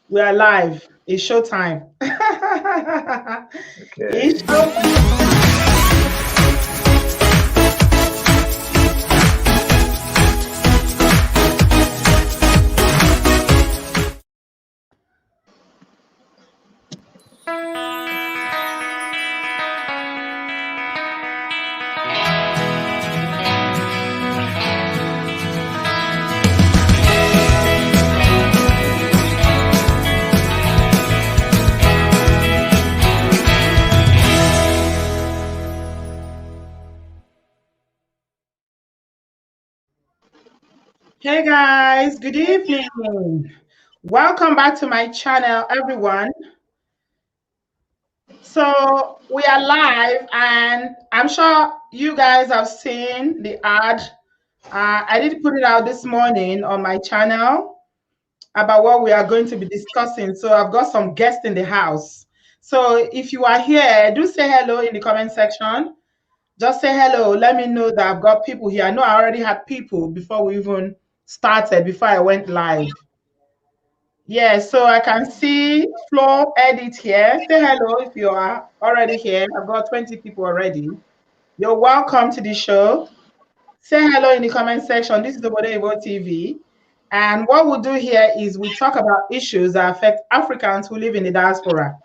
We are live. It's showtime. Okay. It's showtime. Hey guys, good evening. Welcome back to my channel, everyone. So we are live, and I'm sure you guys have seen the ad. I did put it out this morning on my channel about what we are going to be discussing. So I've got some guests in the house. So if you are here, do say hello in the comment section. Just say hello. Let me know that I've got people here. I know I already had people before we even started, before I went live. Yeah, so I can see Flo Edit here. Say hello if you are already here. I've got 20 people already. You're welcome to the show. Say hello in the comment section. This is Obodooyinbo TV. And what we'll do here is we talk about issues that affect Africans who live in the diaspora.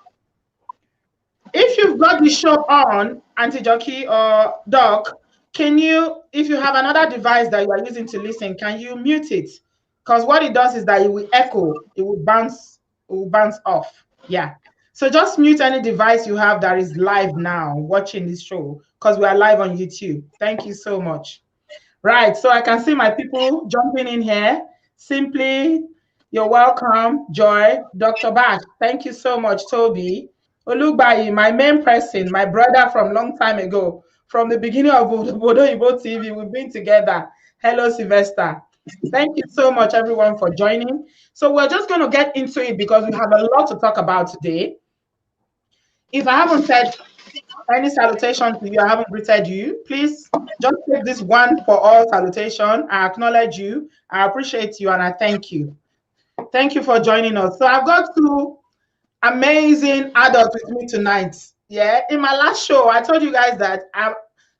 If you've got the show on, Auntie Jockey or Doc, can you, if you have another device that you are using to listen, can you mute it? Because what it does is that it will echo, it will bounce off. Yeah. So just mute any device you have that is live now watching this show, because we are live on YouTube. Thank you so much. Right. So I can see my people jumping in here. Simply, you're welcome. Joy, Dr. Bash. Thank you so much, Toby. Olugbayi, my main person, my brother from long time ago, from the beginning of Obodooyinbo TV, we've been together. Hello, Sylvester. Thank you so much, everyone, for joining. So we're just going to get into it because we have a lot to talk about today. If I haven't said any salutation to you, I haven't greeted you, please just take this one for all salutation. I acknowledge you, I appreciate you, and I thank you. Thank you for joining us. So I've got two amazing adults with me tonight. Yeah, in my last show, I told you guys that I'm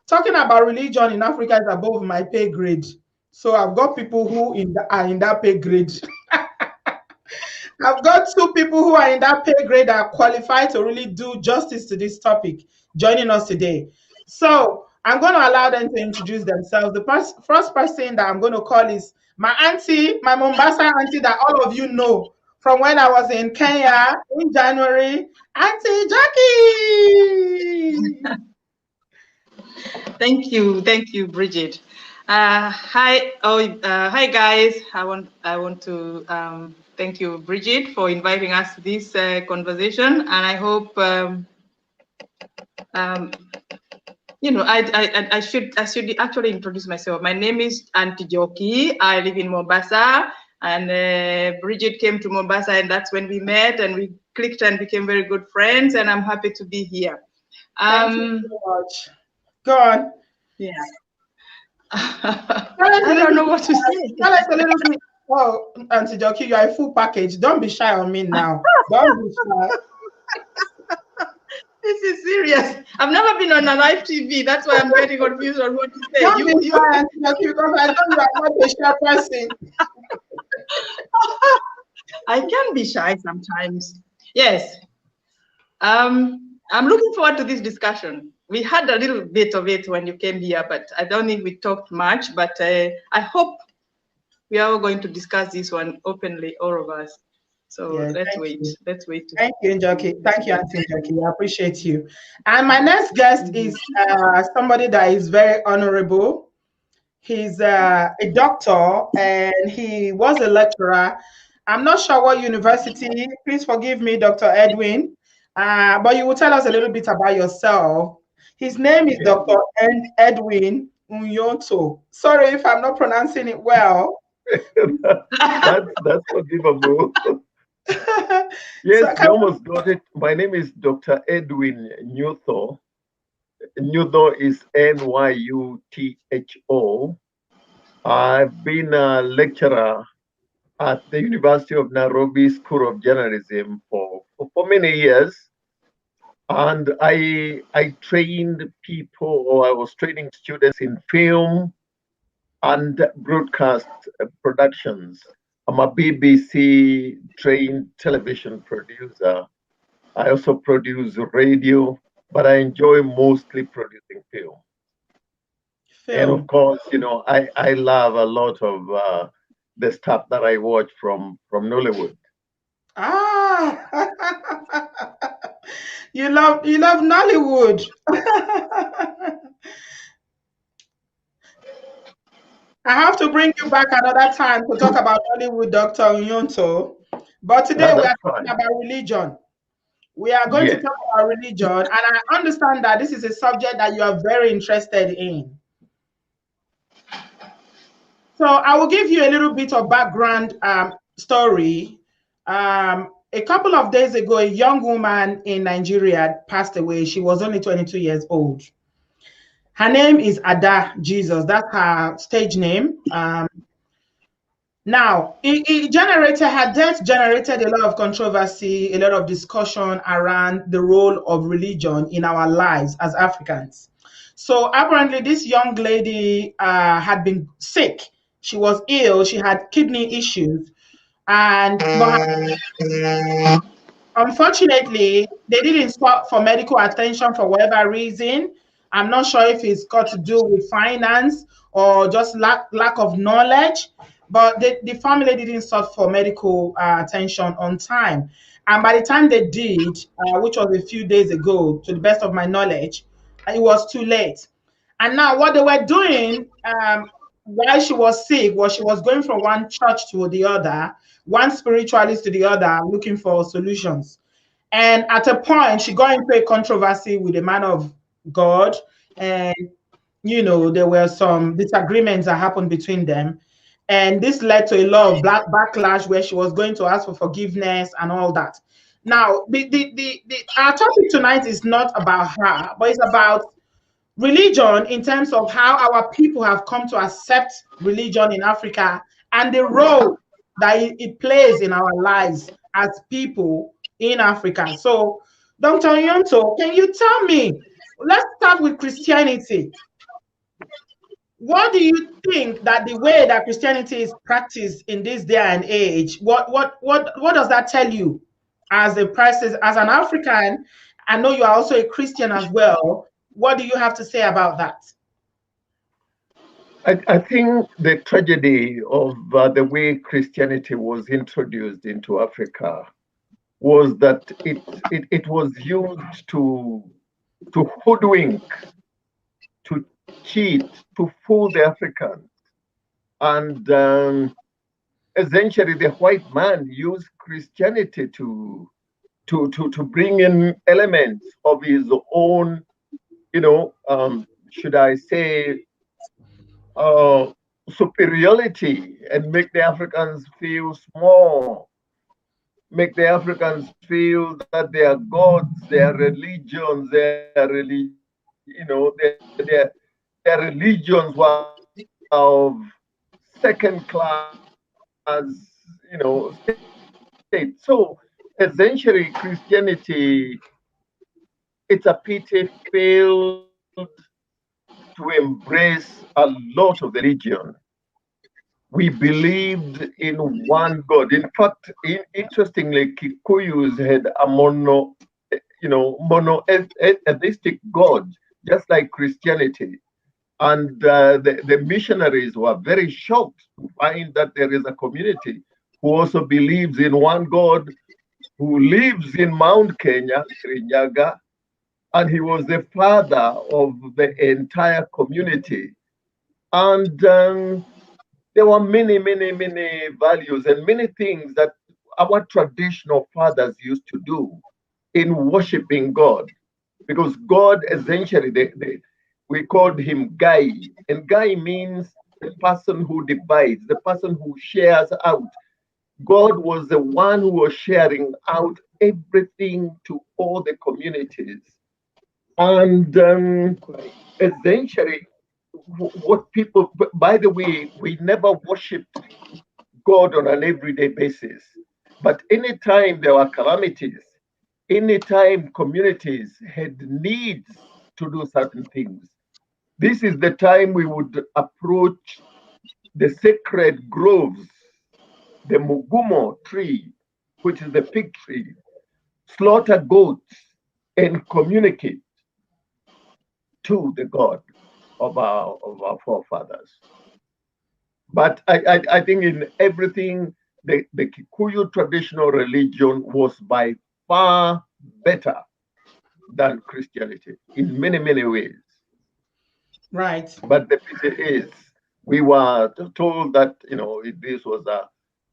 talking about religion in Africa is above my pay grade. So I've got people who are in that pay grade. I've got two people who are in that pay grade that are qualified to really do justice to this topic joining us today. So I'm going to allow them to introduce themselves. The first person that I'm going to call is my auntie, my Mombasa auntie that all of you know from when I was in Kenya in January, Auntie Jackie. Thank you, Bridget. Hi guys. I want to thank you, Bridget, for inviting us to this conversation, and I hope I should actually introduce myself. My name is Auntie Joki. I live in Mombasa, and Bridget came to Mombasa, and that's when we met and we clicked and became very good friends. And I'm happy to be here. Thank you so much. Go on. Yeah. I don't know what to say. Tell us a little bit. Oh, Auntie Joki, you are a full package. Don't be shy on me now. Don't be shy. This is serious. I've never been on a live TV. That's why I'm getting confused on what to say. Don't be shy, Auntie Joki, because I know you are not a shy person. I can be shy sometimes. Yes. I'm looking forward to this discussion. We had a little bit of it when you came here, but I don't think we talked much. But I hope we are all going to discuss this one openly, all of us. So Yes, let's wait. Let's wait. Thank you, Njoki. Thank you, Auntie Njoki. I appreciate you. And my next guest is somebody that is very honorable. He's a doctor and he was a lecturer. I'm not sure what university. Please forgive me, Dr. Edwin. But you will tell us a little bit about yourself. His name is Dr. Edwin Unyonto. Sorry if I'm not pronouncing it well. That's forgivable. Yes, you almost got it. My name is Dr. Edwin Nyutho. Nyutho is Nyutho. I've been a lecturer at the University of Nairobi School of Journalism for many years. And I trained people, or I was training students in film and broadcast productions. I'm a BBC trained television producer. I also produce radio, but I enjoy mostly producing film. And of course, I love a lot of the stuff that I watch from Nollywood. Ah, you love Nollywood. I have to bring you back another time to talk about Nollywood, Dr. Unyonto. But today we are That's talking fine. about religion. We are going to Yes. talk about religion, and I understand that this is a subject that you are very interested in. So I will give you a little bit of background story. A couple of days ago, a young woman in Nigeria passed away. She was only 22 years old. Her name is Ada Jesus. That's her stage name. Now, her death generated a lot of controversy, a lot of discussion around the role of religion in our lives as Africans. So apparently, this young lady had been sick. She was ill. She had kidney issues, and unfortunately, they didn't stop for medical attention for whatever reason. I'm not sure if it's got to do with finance or just lack of knowledge, but the family didn't stop for medical attention on time. And by the time they did, which was a few days ago, to the best of my knowledge, it was too late. And now, what they were doing while she was sick was she was going from one church to the other, one spiritualist to the other, looking for solutions. And at a point, she got into a controversy with a man of God. And, there were some disagreements that happened between them. And this led to a lot of black backlash where she was going to ask for forgiveness and all that. Now, our topic tonight is not about her, but it's about religion in terms of how our people have come to accept religion in Africa and the role that it plays in our lives as people in Africa. So, Dr. Yonto, can you tell me? Let's start with Christianity. What do you think that the way that Christianity is practiced in this day and age? What does that tell you as a person, as an African? I know you are also a Christian as well. What do you have to say about that? I think the tragedy of the way Christianity was introduced into Africa was that it was used to hoodwink, to cheat, to fool the Africans. And essentially, the white man used Christianity to bring in elements of his own, should I say, superiority, and make the Africans feel small, make the Africans feel that their gods, their religions, their religions were of second class, state. So essentially, Christianity, it's a pity, failed to embrace a lot of the religion. We believed in one God. In fact, interestingly, Kikuyus had a monotheistic God, just like Christianity. And the missionaries were very shocked to find that there is a community who also believes in one God, who lives in Mount Kenya, Kirinyaga, and he was the father of the entire community. And there were many, many, many values and many things that our traditional fathers used to do in worshiping God. Because God, essentially, we called him Gai. And Gai means the person who divides, the person who shares out. God was the one who was sharing out everything to all the communities. And essentially, what people, by the way, we never worshipped God on an everyday basis. But anytime there were calamities, anytime communities had needs to do certain things, this is the time we would approach the sacred groves, the mugumo tree, which is the fig tree, slaughter goats, and communicate to the God of our forefathers. But I think in everything, the Kikuyu traditional religion was by far better than Christianity in many, many ways. Right. But the pity is, we were told that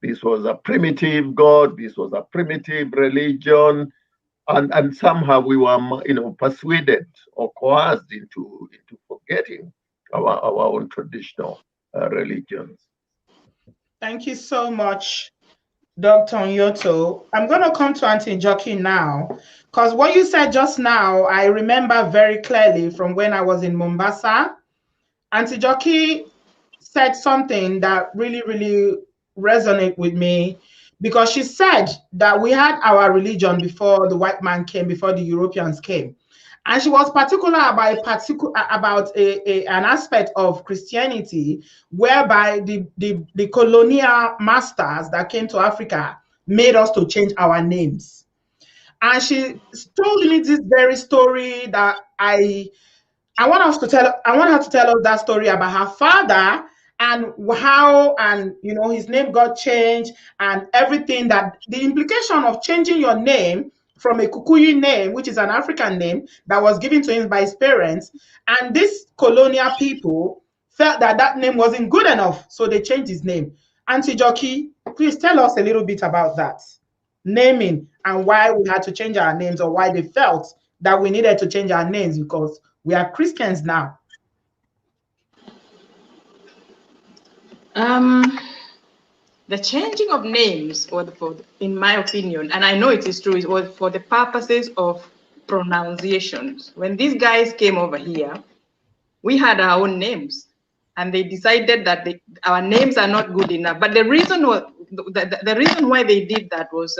this was a primitive God, this was a primitive religion, and somehow we were persuaded or coerced into forgetting our own traditional religions. Thank you so much, Dr. Nyoto. I'm going to come to Auntie Jockey now, because what you said just now, I remember very clearly from when I was in Mombasa. Auntie Jockey said something that really, really resonated with me, because she said that we had our religion before the white man came, before the Europeans came. And she was particular about an aspect of Christianity whereby the colonial masters that came to Africa made us to change our names. And she told me this very story that I want her to tell us that story about her father and how, and his name got changed and everything, that the implication of changing your name from a Kikuyu name, which is an African name that was given to him by his parents, and these colonial people felt that that name wasn't good enough, so they changed his name. Auntie Jockey, please tell us a little bit about that naming and why we had to change our names, or why they felt that we needed to change our names, because we are Christians now. The changing of names, in my opinion, and I know it is true, it was for the purposes of pronunciations. When these guys came over here, we had our own names, and they decided that our names are not good enough. But the reason the reason why they did that was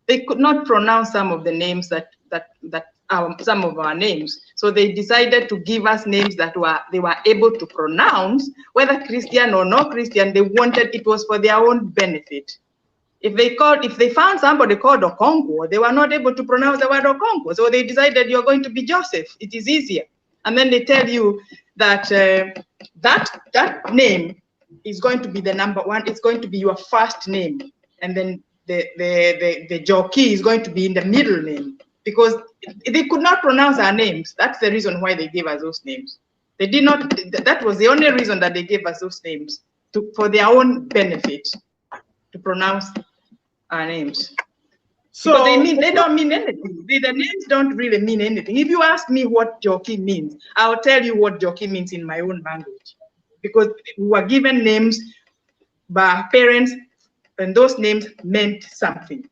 they could not pronounce some of the names that some of our names. So they decided to give us names that they were able to pronounce, whether Christian or no Christian. They wanted, it was for their own benefit. If they found somebody called Okonkwo, they were not able to pronounce the word Okonkwo. So they decided, you're going to be Joseph. It is easier. And then they tell you that that name is going to be the number one. It's going to be your first name, and then the jockey is going to be in the middle name, because they could not pronounce our names. That's the reason why they gave us those names. They did not. That was the only reason that they gave us those names, for their own benefit, to pronounce our names. So they don't mean anything. The names don't really mean anything. If you ask me what jockey means, I'll tell you what jockey means in my own language, because we were given names by our parents, and those names meant something.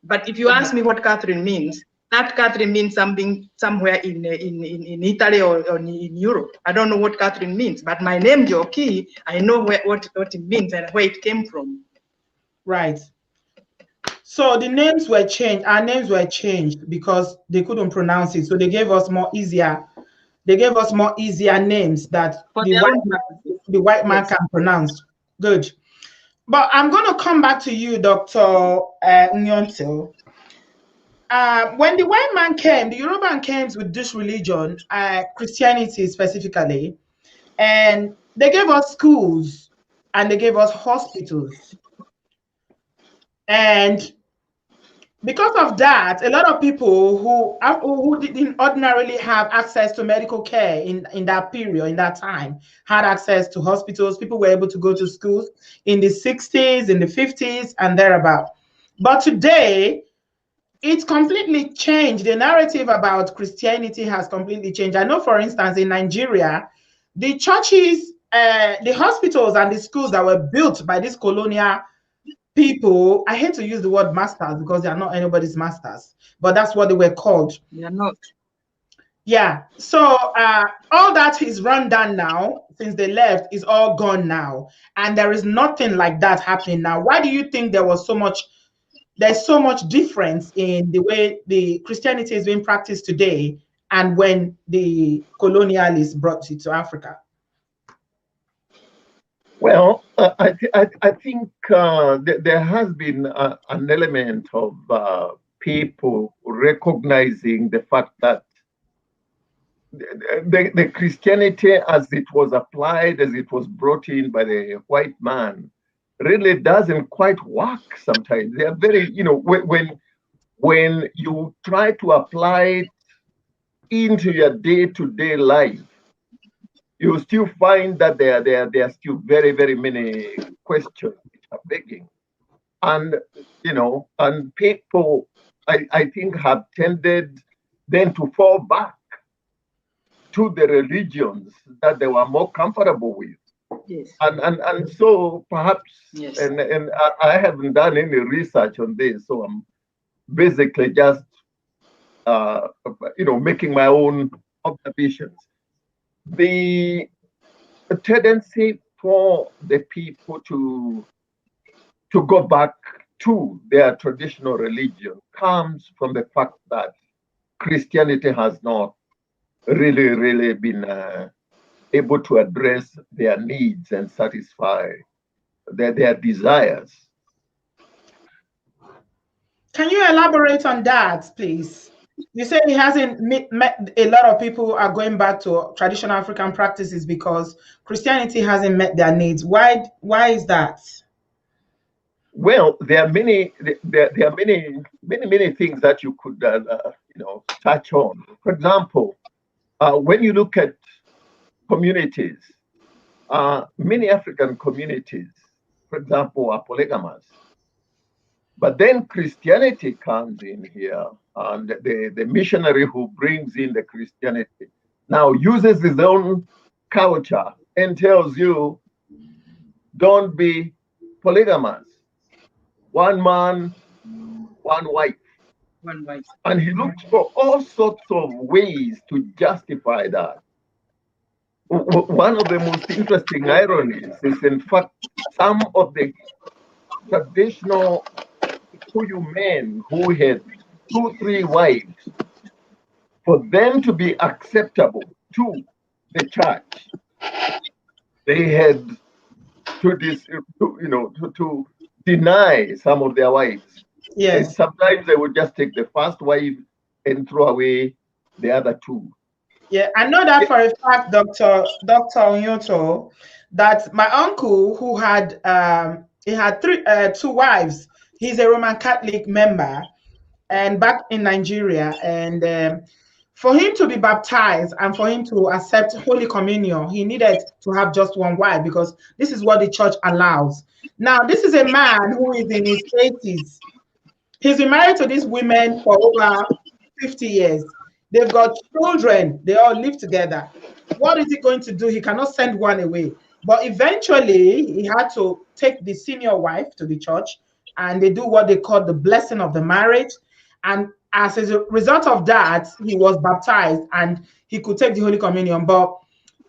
But if you ask me what Catherine means, that Catherine means something somewhere in Italy or in Europe. I don't know what Catherine means, but my name Jockey, I know what it means and where it came from. Right. So the names were changed. Our names were changed because they couldn't pronounce it. So they gave us more easier. They gave us more easier names that the white man can pronounce. Good. But I'm going to come back to you, Dr. Nyonto. When the white man came, the Yoruban came with this religion, Christianity specifically, and they gave us schools and they gave us hospitals. And because of that, a lot of people who didn't ordinarily have access to medical care in that period, in that time, had access to hospitals. People were able to go to schools in the 60s, in the 50s, and thereabout. But today, it's completely changed. The narrative about Christianity has completely changed. I know, for instance, in Nigeria, the churches, the hospitals and the schools that were built by these colonial people, I hate to use the word masters because they are not anybody's masters, but that's what they were called. They are not. Yeah. So all that is run down now since they left is all gone now, and there is nothing like that happening now. Why do you think there's so much difference in the way the Christianity is being practiced today and when the colonialists brought it to Africa? Well, I think there has been an element of people recognizing the fact that the Christianity, as it was applied, as it was brought in by the white man, really doesn't quite work sometimes. They are very, when you try to apply it into your day-to-day life, you still find that there are still very, very many questions which are begging. And, and people, I think, have tended then to fall back to the religions that they were more comfortable with. Yes. And so perhaps, yes. and I haven't done any research on this, so I'm basically just, making my own observations. The tendency for the people to go back to their traditional religion comes from the fact that Christianity has not really been able to address their needs and satisfy their desires. Can you elaborate on that, please? You say it hasn't met a lot of people are going back to traditional African practices because Christianity hasn't met their needs. Why is that? Well, there are many things that you could touch on. For example, when you look at communities, many African communities, for example, are polygamous. But then Christianity comes in here, and the missionary who brings in the Christianity now uses his own culture and tells you, don't be polygamous. One man, one wife. One wife. And he looks for all sorts of ways to justify that. One of the most interesting ironies is, in fact, some of the traditional Kikuyu men who had 2, 3 wives, for them to be acceptable to the church, they had to deny some of their wives. Yes. And sometimes they would just take the first wife and throw away the other 2. Yeah, I know that for a fact, Dr. Onyoto, that my uncle who had he had 2 wives. He's a Roman Catholic member, and back in Nigeria, and for him to be baptized and for him to accept Holy Communion, he needed to have just 1 wife because this is what the church allows. Now, this is a man who is in his 80s. He's been married to these women for over 50 years. They've got children. They all live together. What is he going to do? He cannot send one away. But eventually, he had to take the senior wife to the church, and they do what they call the blessing of the marriage. And as a result of that, he was baptized and he could take the Holy Communion. But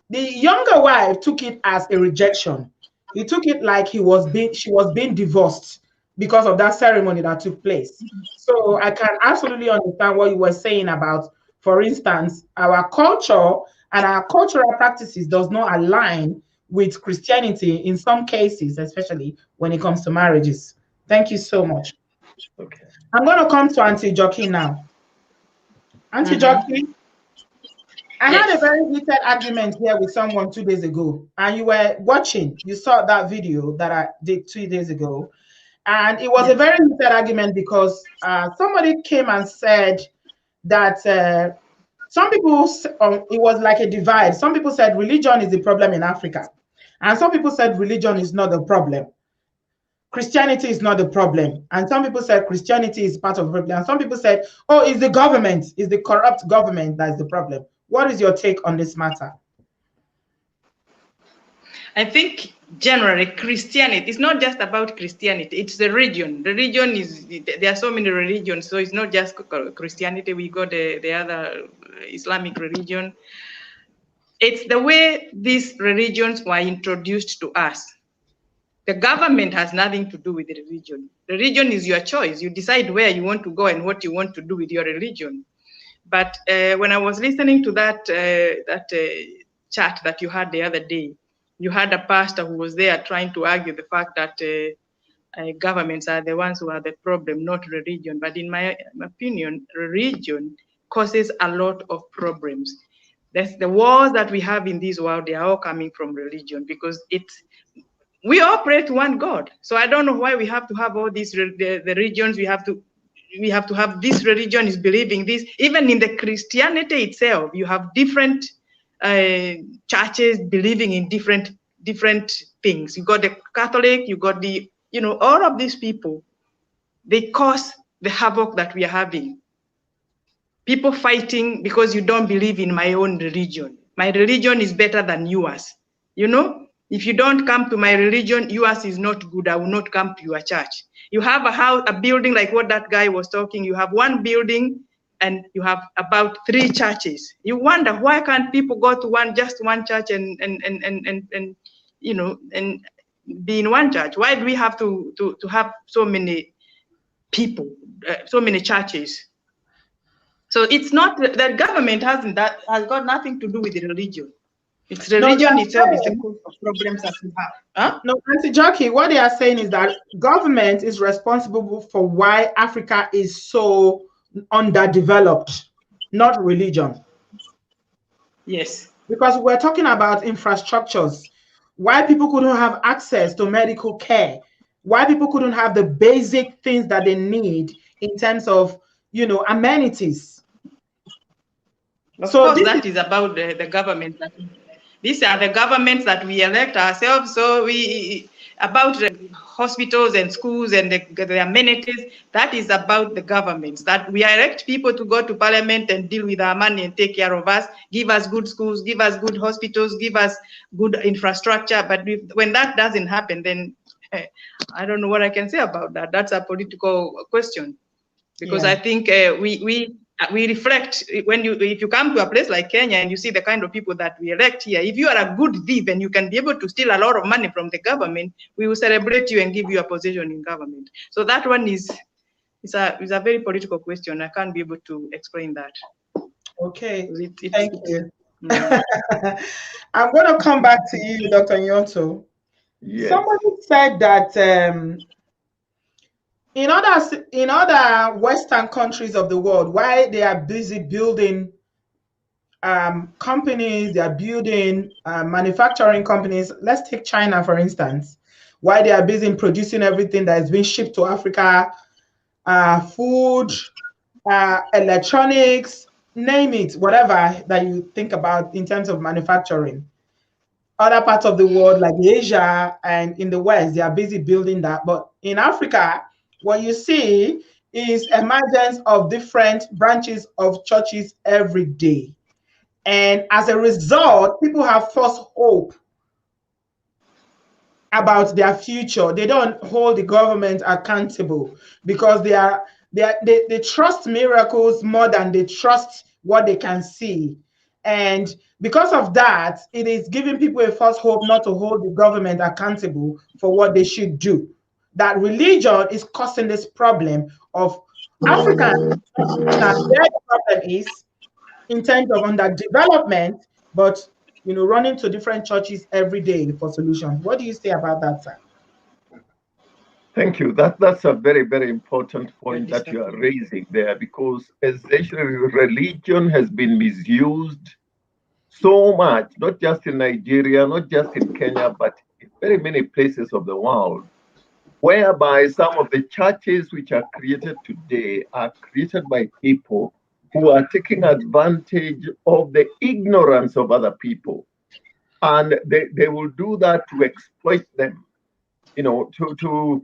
the younger wife took it as a rejection. He took it like she was being divorced because of that ceremony that took place. So I can absolutely understand what you were saying about, for instance, our culture and our cultural practices does not align with Christianity in some cases, especially when it comes to marriages. Thank you so much. Okay. I'm going to come to Auntie Jockey now. Auntie Jockey, I had a very heated argument here with someone 2 days ago, and you were watching. You saw that video that I did 2 days ago, and it was a very heated argument because somebody came and said that some people, it was like a divide. Some people said religion is the problem in Africa, and some people said religion is not the problem. Christianity is not the problem. And some people said Christianity is part of the problem. And some people said, oh, it's the government, it's the corrupt government that is the problem. What is your take on this matter? I think generally Christianity, it's not just about Christianity, it's the religion. The religion is, there are so many religions, so it's not just Christianity, we got the other Islamic religion. It's the way these religions were introduced to us. The government has nothing to do with the religion. Religion is your choice. You decide where you want to go and what you want to do with your religion. But when I was listening to that chat that you had the other day, you had a pastor who was there trying to argue the fact that governments are the ones who are the problem, not religion. But in my opinion, religion causes a lot of problems. That's the wars that we have in this world, they are all coming from religion, because we all pray to one God. So I don't know why we have to have all these the religions. We have to have this religion is believing this. Even in the Christianity itself, you have different churches believing in different things. You got the Catholic, you got the, all of these people, they cause the havoc that we are having. People fighting because you don't believe in my own religion. My religion is better than yours. If you don't come to my religion, yours is not good. I will not come to your church. You have a house, a building like what that guy was talking. You have one building and you have about 3 churches. You wonder, why can't people go to just one church and be in one church? Why do we have to have so many people, so many churches? So it's not that government has got nothing to do with the religion. It's religion itself is the cause of problems that we have. Huh? No, Auntie Jackie, what they are saying is that government is responsible for why Africa is so underdeveloped, not religion. Yes. Because we're talking about infrastructures, why people couldn't have access to medical care, why people couldn't have the basic things that they need in terms of, amenities. Of course, that is about the government. These are the governments that we elect ourselves. So about the hospitals and schools and the amenities, that is about the governments. That we elect people to go to parliament and deal with our money and take care of us, give us good schools, give us good hospitals, give us good infrastructure. But when that doesn't happen, then I don't know what I can say about that. That's a political question, because I think we reflect if you come to a place like Kenya and you see the kind of people that we elect here. If you are a good thief and you can be able to steal a lot of money from the government, we will celebrate you and give you a position in government. So that one is a very political question. I can't be able to explain that. Okay, thank you. I'm going to come back to you, Dr. Nyonto. Yes. Somebody said that in other Western countries of the world, why they are busy building companies, they are building manufacturing companies. Let's take China, for instance. Why they are busy in producing everything that is being shipped to Africa, food, electronics, name it, whatever that you think about in terms of manufacturing. Other parts of the world, like Asia and in the West, they are busy building that. But in Africa, what you see is emergence of different branches of churches every day. And as a result, people have false hope about their future. They don't hold the government accountable because they trust miracles more than they trust what they can see. And because of that, it is giving people a false hope not to hold the government accountable for what they should do. That religion is causing this problem of Africans. Their problem is in terms of underdevelopment, but running to different churches every day for solutions. What do you say about that, sir? Thank you. That's a very, very important point that you are raising there, because essentially religion has been misused so much, not just in Nigeria, not just in Kenya, but in very many places of the world, whereby some of the churches which are created today are created by people who are taking advantage of the ignorance of other people. And they will do that to exploit them, to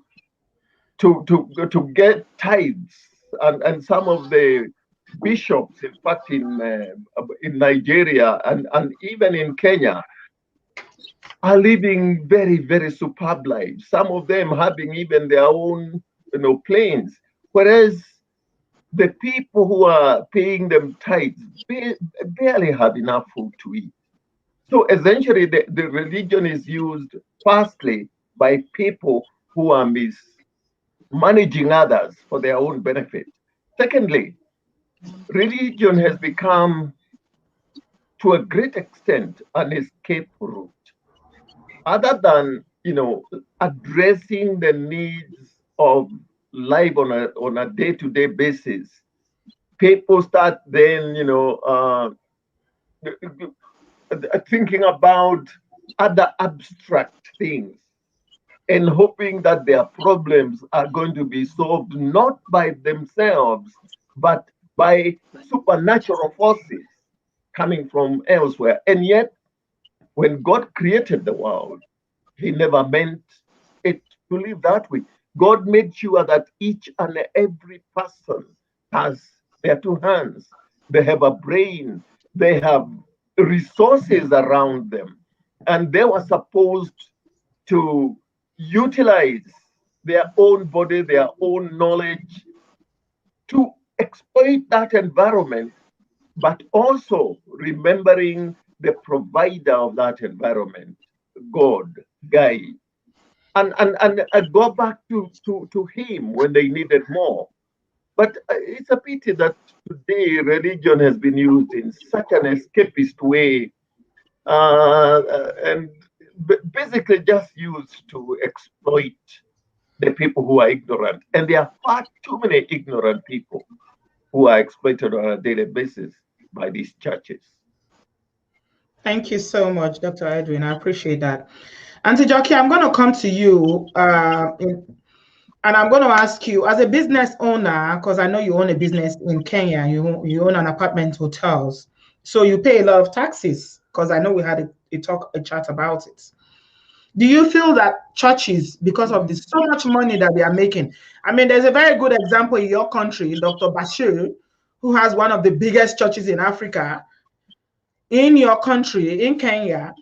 get tithes. And some of the bishops, in fact, in Nigeria and even in Kenya, are living very, very superb lives. Some of them having even their own, planes, whereas the people who are paying them tithes barely have enough food to eat. So essentially, the religion is used firstly by people who are mismanaging others for their own benefit. Secondly, religion has become, to a great extent, an escape route. Other than, addressing the needs of life on a day-to-day basis, people start then, thinking about other abstract things and hoping that their problems are going to be solved not by themselves, but by supernatural forces coming from elsewhere. And yet, when God created the world, He never meant it to live that way. God made sure that each and every person has their two hands, they have a brain, they have resources around them, and they were supposed to utilize their own body, their own knowledge to exploit that environment, but also remembering the provider of that environment, God, Guy, and go back to him when they needed more. But it's a pity that today religion has been used in such an escapist way, and basically just used to exploit the people who are ignorant. And there are far too many ignorant people who are exploited on a daily basis by these churches. Thank you so much, Dr. Edwin. I appreciate that. Auntie Jockey, I'm going to come to you and I'm going to ask you, as a business owner, because I know you own a business in Kenya, you own an apartment hotels, so you pay a lot of taxes, because I know we had a chat about it. Do you feel that churches, because of so much money that they are making, I mean, there's a very good example in your country, Dr. Bashir, who has one of the biggest churches in Africa, in your country, in Kenya,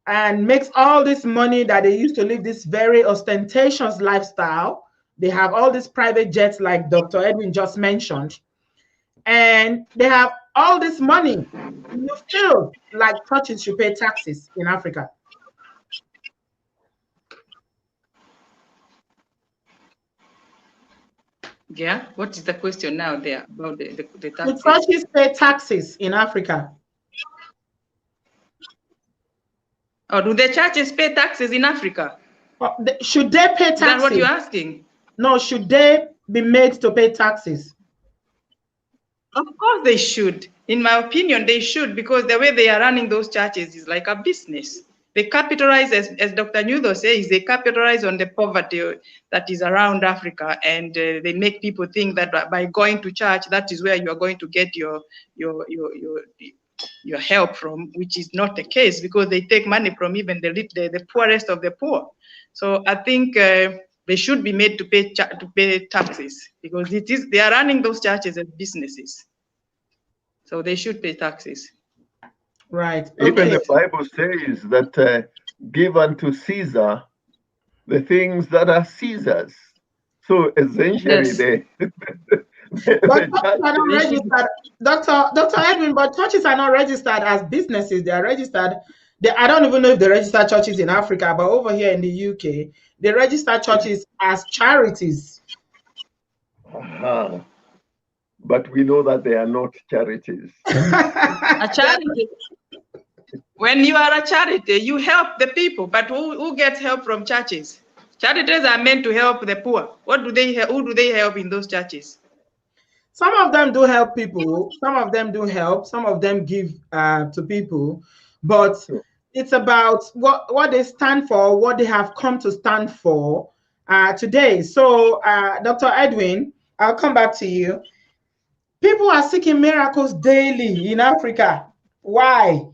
and makes all this money that they used to live this very ostentatious lifestyle. They have all these private jets like Dr. Edwin just mentioned, and they have all this money. You feel like churches should pay taxes in Africa? Yeah, what is the question now there about the taxes? Should churches pay taxes in Africa? Or do the churches pay taxes in Africa? Should they pay taxes? Is that what you're asking? No, should they be made to pay taxes? Of course they should. In my opinion, they should, because the way they are running those churches is like a business. They capitalize, as Dr. Nyudo says, they capitalize on the poverty that is around Africa, and they make people think that by going to church, that is where you are going to get your help from, which is not the case, because they take money from even the poorest of the poor. So I think they should be made to pay taxes, because they are running those churches as businesses. So they should pay taxes. Right. Even the Bible says that give unto Caesar the things that are Caesar's. So essentially, yes. But churches are not registered, Dr. Edwin, but churches are not registered as businesses. They are registered. I don't even know if they register churches in Africa, but over here in the UK, they register churches as charities. But we know that they are not charities. A charity. When you are a charity, you help the people, but who gets help from churches? Charities are meant to help the poor. Who do they help in those churches? Some of them do help people. Some of them do help. Some of them give to people. But it's about what they stand for, what they have come to stand for today. So, Dr. Edwin, I'll come back to you. People are seeking miracles daily in Africa. Why?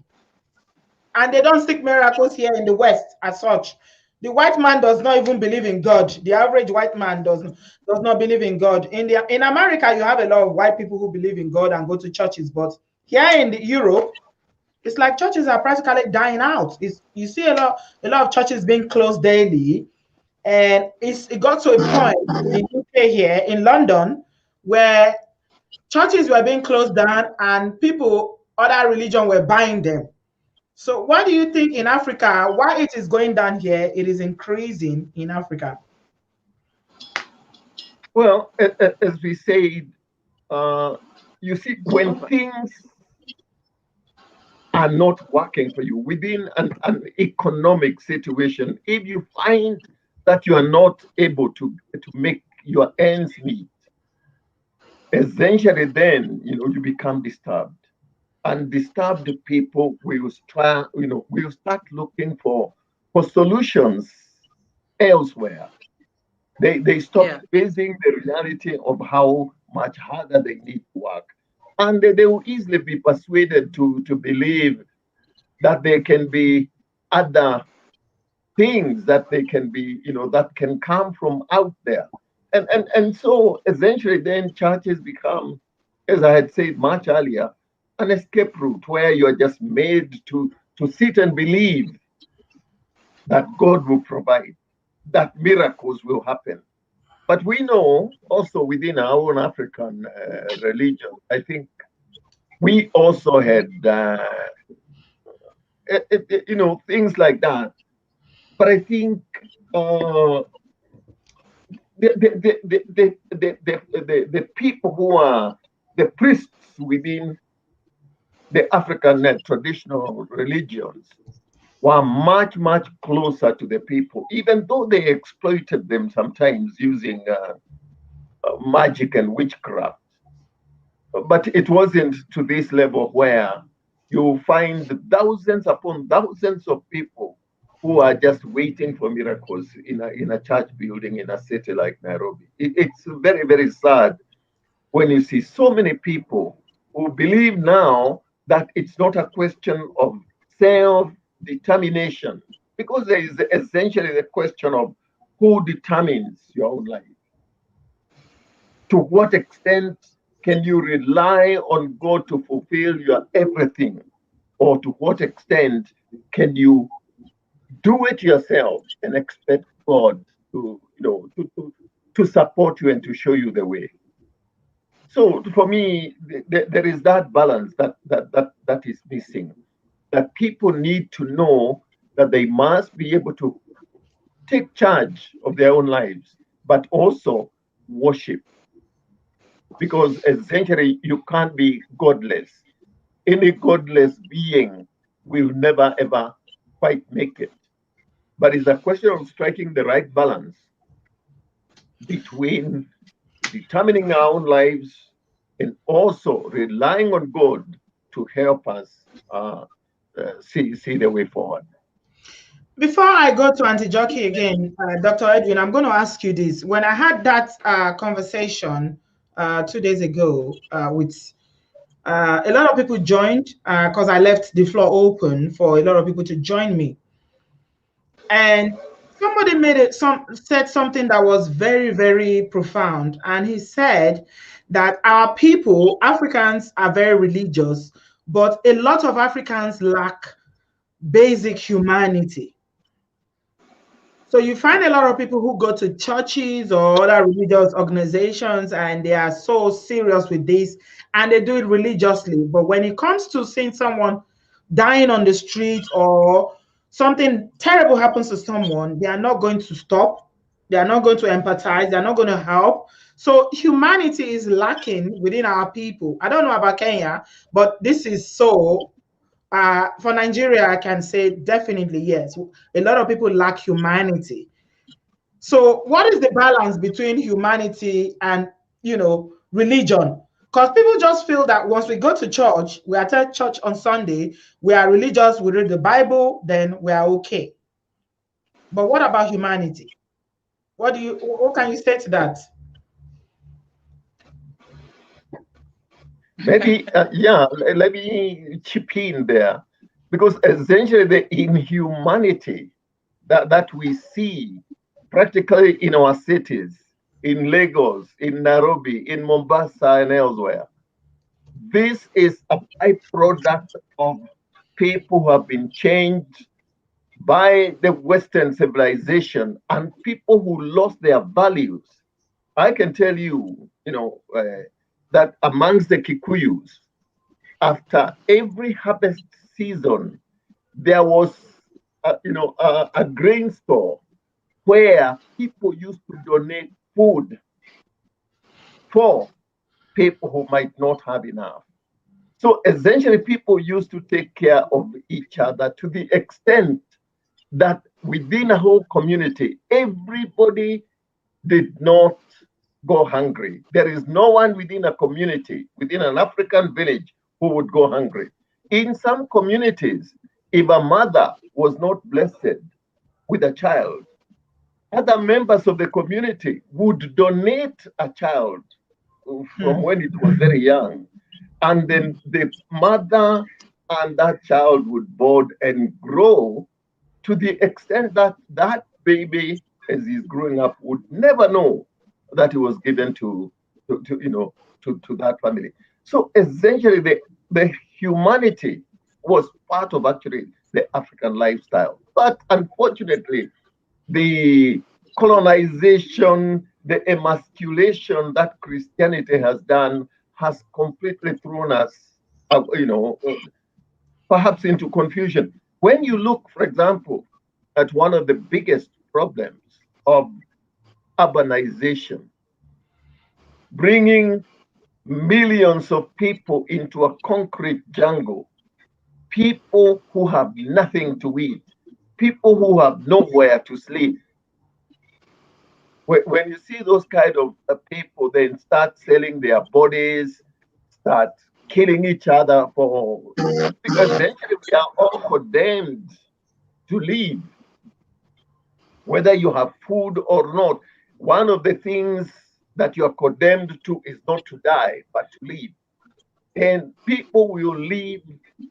And they don't seek miracles here in the West as such. The white man does not even believe in God. The average white man does not believe in God. In America, you have a lot of white people who believe in God and go to churches. But here in Europe, It's like churches are practically dying out. You see a lot of churches being closed daily, and it got to a point in UK here in London where churches were being closed down and people other religion were buying them. So what do you think in Africa? Why it is going down here? It is increasing in Africa. Well, as we said, you see, when things are not working for you within an economic situation, if you find that you are not able to make your ends meet, essentially then you become disturbed. And disturbed people will start looking for solutions elsewhere. They stop facing the reality of how much harder they need to work. And they will easily be persuaded to believe that there can be other things that they can be, that can come from out there. And so essentially then churches become, as I had said much earlier, an escape route where you're just made to sit and believe that God will provide, that miracles will happen. But we know also within our own African religion, I think we also had, things like that. But I think the people who are the priests within the African traditional religions were much, much closer to the people, even though they exploited them sometimes using magic and witchcraft. But it wasn't to this level where you find thousands upon thousands of people who are just waiting for miracles in a church building in a city like Nairobi. It's very, very sad when you see so many people who believe now that it's not a question of self-determination, because there is essentially the question of who determines your own life. To what extent can you rely on God to fulfill your everything? Or to what extent can you do it yourself and expect God to support you and to show you the way? So for me, there is that balance that is missing. That people need to know that they must be able to take charge of their own lives, but also worship. Because essentially you can't be godless. Any godless being will never ever quite make it. But it's a question of striking the right balance between determining our own lives and also relying on God to help us see the way forward. Before I go to Auntie Jockey again, Dr. Edwin, I'm going to ask you this. When I had that conversation 2 days ago with a lot of people joined because I left the floor open for a lot of people to join me. And somebody said something that was very, very profound. And he said that our people, Africans, are very religious, but a lot of Africans lack basic humanity. So you find a lot of people who go to churches or other religious organizations and they are so serious with this and they do it religiously. But when it comes to seeing someone dying on the street or something terrible happens to someone, they are not going to stop. They are not going to empathize. They're not going to help. So humanity is lacking within our people. I don't know about Kenya, but this is so. For Nigeria, I can say definitely yes. A lot of people lack humanity. So, what is the balance between humanity and religion? Because people just feel that once we go to church, we attend church on Sunday, we are religious, we read the Bible, then we are okay. But what about humanity? What can you say to that? Maybe, let me chip in there, because essentially the inhumanity that we see practically in our cities, in Lagos, in Nairobi, in Mombasa, and elsewhere, this is a byproduct of people who have been changed by the Western civilization and people who lost their values. I can tell you, that amongst the Kikuyus, after every harvest season, there was, a grain store where people used to donate food for people who might not have enough. So essentially, people used to take care of each other to the extent that within a whole community, everybody did not go hungry. There is no one within a community, within an African village, who would go hungry. In some communities, if a mother was not blessed with a child, other members of the community would donate a child from when it was very young. And then the mother and that child would bond and grow to the extent that that baby, as he's growing up, would never know that it was given to that family. So essentially, the humanity was part of actually the African lifestyle. But unfortunately, the colonization, the emasculation that Christianity has done has completely thrown us, perhaps into confusion. When you look, for example, at one of the biggest problems of urbanization, bringing millions of people into a concrete jungle, people who have nothing to eat, people who have nowhere to sleep. When you see those kind of people then start selling their bodies, start killing each other because eventually we are all condemned to live, whether you have food or not. One of the things that you are condemned to is not to die, but to live. And people will live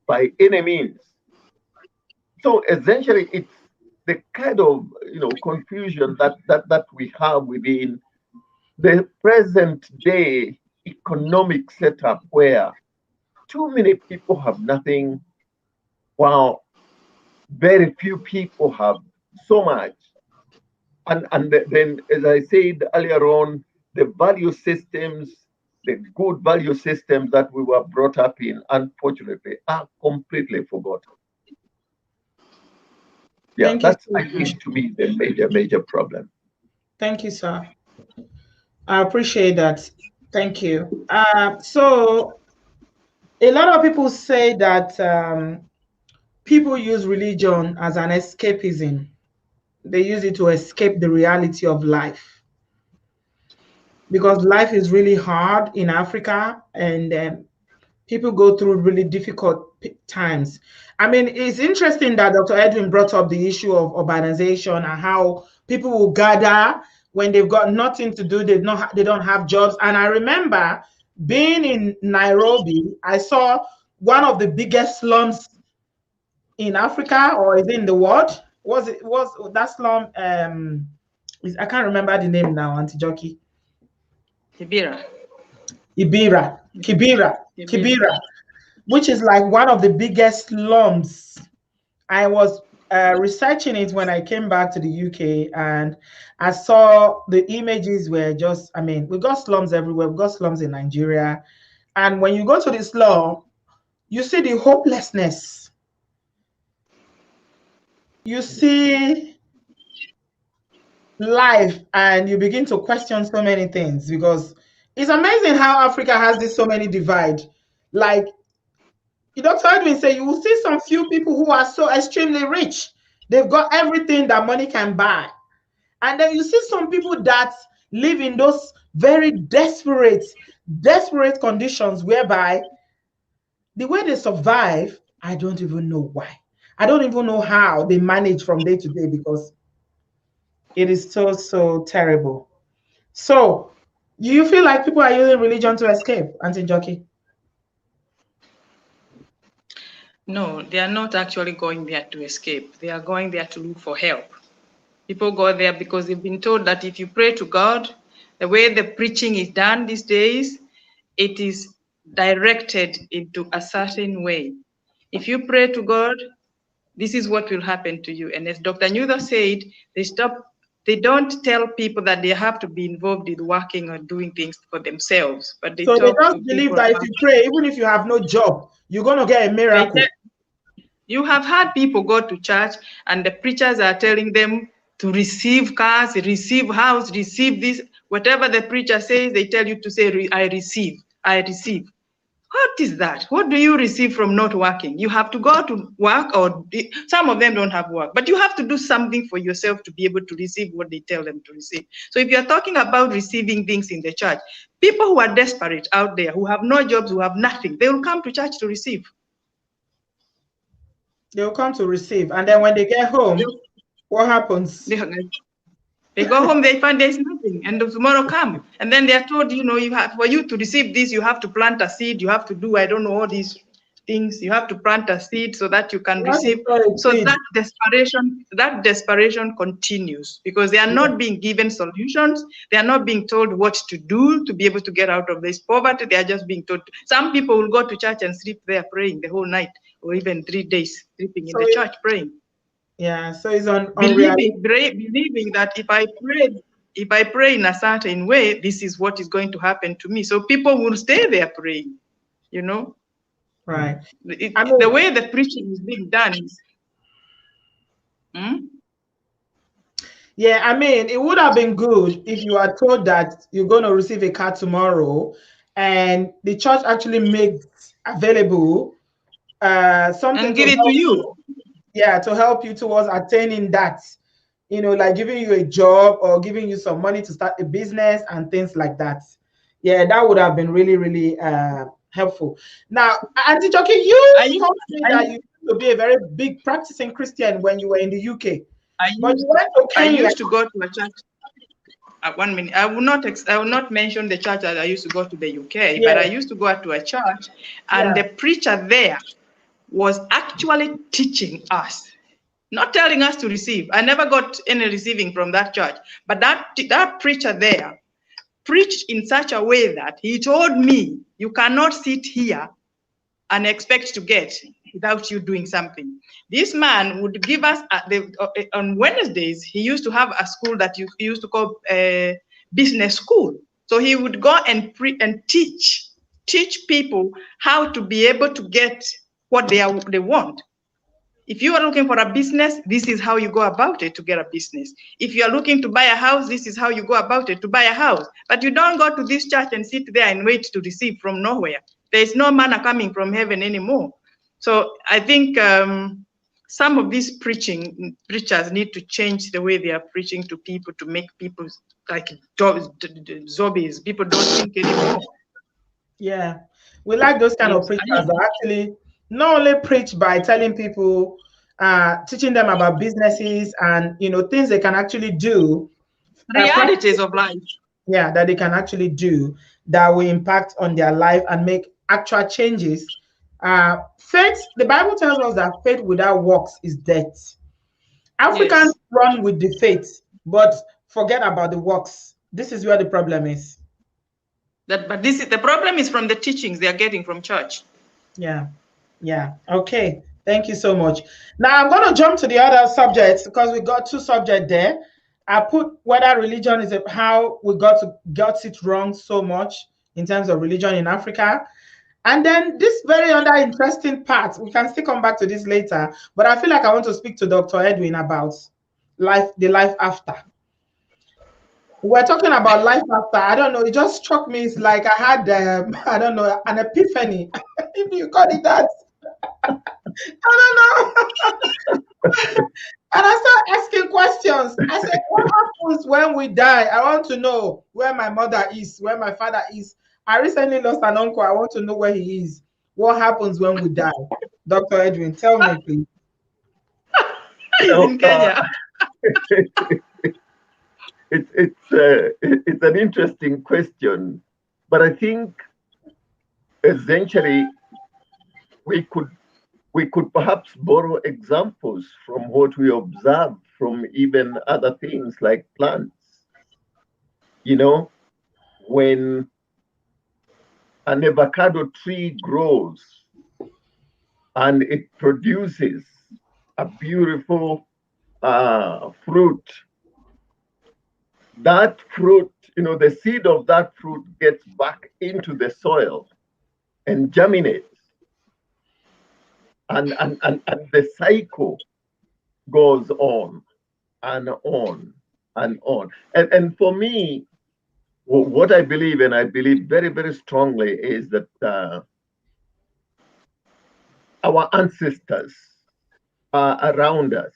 by any means. So essentially, it's the kind of confusion that we have within the present day economic setup, where too many people have nothing, while very few people have so much. And then, as I said earlier on, the value systems, the good value systems that we were brought up in, unfortunately, are completely forgotten. Yeah, that's, I think, to me, the major problem. Thank you, sir. I appreciate that. Thank you. So a lot of people say that people use religion as an escapism. They use it to escape the reality of life, because life is really hard in Africa, and people go through really difficult times. I mean, it's interesting that Dr. Edwin brought up the issue of urbanization and how people will gather when they've got nothing to do, they don't have jobs. And I remember being in Nairobi, I saw one of the biggest slums in Africa, or is it in the world? Was that slum? I can't remember the name now, Auntie Jockey. Kibera, which is like one of the biggest slums. I was researching it when I came back to the UK, and I saw the images were just, I mean, we've got slums everywhere. We've got slums in Nigeria. And when you go to the slum, you see the hopelessness. You see life, and you begin to question so many things, because it's amazing how Africa has this so many divide. Like, Dr. Edwin said, you will see some few people who are so extremely rich. They've got everything that money can buy. And then you see some people that live in those very desperate conditions, whereby the way they survive, I don't even know why. I don't even know how they manage from day to day, because it is so terrible. So, do you feel like people are using religion to escape, Auntie Jockey? No, they are not actually going there to escape. They are going there to look for help. People go there because they've been told that if you pray to God, the way the preaching is done these days, it is directed into a certain way. If you pray to God, this is what will happen to you. And as Dr. Newther said, they don't tell people that they have to be involved in working or doing things for themselves, but they So they talk to just believe people that if about you pray, even if you have no job, you're going to get a miracle. You have had people go to church and the preachers are telling them to receive cars, receive house, receive this. Whatever the preacher says, they tell you to say, I receive, I receive. What is that? What do you receive from not working? You have to go to work, or some of them don't have work, but you have to do something for yourself to be able to receive what they tell them to receive. So if you're talking about receiving things in the church, people who are desperate out there, who have no jobs, who have nothing, they will come to church to receive. They'll come to receive. And then when they get home, what happens? They go home, they find there's nothing, and tomorrow come. And then they're told, you know, for you to receive this, you have to plant a seed, you have to do, I don't know, all these things. You have to plant a seed so that you can receive. So that desperation continues because they are not being given solutions. They are not being told what to do to be able to get out of this poverty. They are just being told. Some people will go to church and sleep there praying the whole night, or even 3 days sleeping in the church praying. Yeah, so it's believing that if I pray in a certain way, this is what is going to happen to me. So people will stay there praying, you know. Right. The way the preaching is being done is. Yeah, I mean, it would have been good if you are told that you're going to receive a car tomorrow, and the church actually makes available something and give it to you. Yeah, to help you towards attaining that, you know, like giving you a job or giving you some money to start a business and things like that. Yeah, that would have been really, really helpful. Now, Auntie Jockey, you told me that you used to be a very big practicing Christian when you were in the UK. I used to go to a church. 1 minute. I will not mention the church that I used to go to the UK, but I used to go to a church, and the preacher there was actually teaching us, not telling us to receive. I never got any receiving from that church, but that preacher there preached in such a way that he told me, you cannot sit here and expect to get without you doing something. This man would give us, on Wednesdays, he used to have a school that you used to call business school. So he would go and teach people how to be able to get what they want. If you are looking for a business, this is how you go about it to get a business. If you are looking to buy a house, this is how you go about it to buy a house. But you don't go to this church and sit there and wait to receive from nowhere. There is no manna coming from heaven anymore. So I think some of these preachers need to change the way they are preaching to people, to make people like zombies. People don't think anymore. Yeah, we like those kind of preachers that actually not only preach by telling people, teaching them about businesses and, you know, things they can actually do. Realities of life. Yeah, that they can actually do that will impact on their life and make actual changes. Faith, the Bible tells us that faith without works is death. Africans run with the faith, but forget about the works. This is where the problem is. The problem is from the teachings they are getting from church. Yeah. Okay. Thank you so much. Now I'm going to jump to the other subjects because we got 2 subjects there. I put whether religion is how we got it wrong so much in terms of religion in Africa. And then this very other interesting part, we can still come back to this later, but I feel like I want to speak to Dr. Edwin about the life after. We're talking about life after. I don't know. It just struck me. It's like I had, I don't know, an epiphany, if you call it that. I don't know. And I started asking questions. I said, what happens when we die? I want to know where my mother is, where my father is. I recently lost an uncle. I want to know where he is. What happens when we die? Dr. Edwin, tell me, please. He's in Kenya. It's an interesting question, but I think essentially we could perhaps borrow examples from what we observe from even other things like plants. You know, when an avocado tree grows and it produces a beautiful fruit. That fruit, the seed of that fruit gets back into the soil and germinates. And the cycle goes on and on and on. And for me, what I believe, and I believe very, very strongly, is that our ancestors are around us.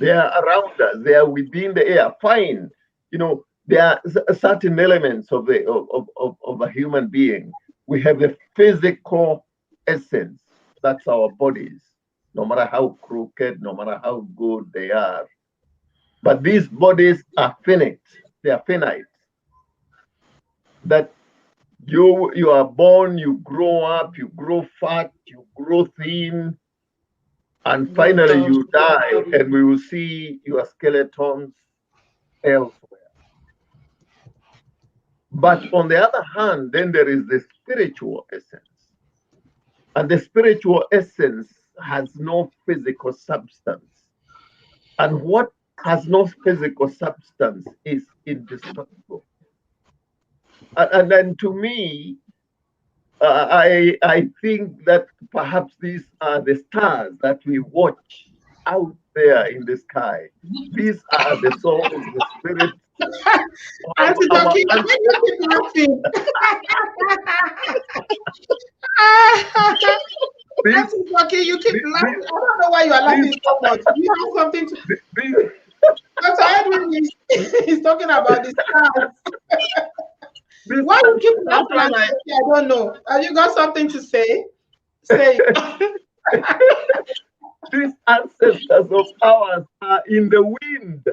They are around us. They are within the air. Fine. There are certain elements of a human being. We have the physical essence. That's our bodies. No matter how crooked, no matter how good they are. But these bodies are finite. They are finite. That you are born, you grow up, you grow fat, you grow thin, and finally you die, and we will see your skeletons elsewhere. But on the other hand, then there is the spiritual essence. And the spiritual essence has no physical substance. And what has no physical substance is indestructible. And then to me, I think that perhaps these are the stars that we watch out there in the sky. These are the souls, the spirits. Auntie Jackie, why do you keep laughing? Auntie Jackie, you keep laughing. I don't know why you are laughing so much. You have something to. Dr. Edwin is talking about the stars. Why you keep laughing? I don't know. Have you got something to say? Say it. These ancestors of ours are in the wind,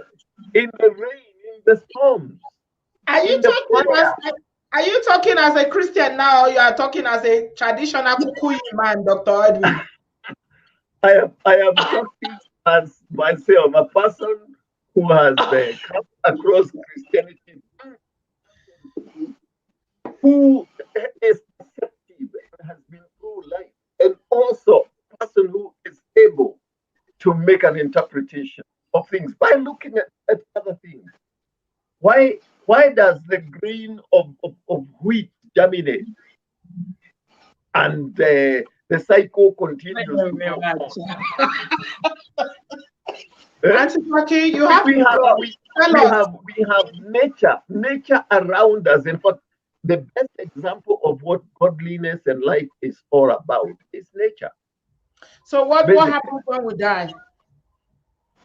in the rain, in the storms. Are you talking as a Christian now, or you are talking as a traditional Kikuyu man, Dr. Edwin? I am talking as myself, a person who has come across Christianity, who is perceptive and has been through life, and also a person who is able to make an interpretation of things by looking at other things. Why does the grain of wheat germinate and the cycle continues to go on? You have we have nature around us. In fact, the best example of what godliness and life is all about is nature. So what happens when we die?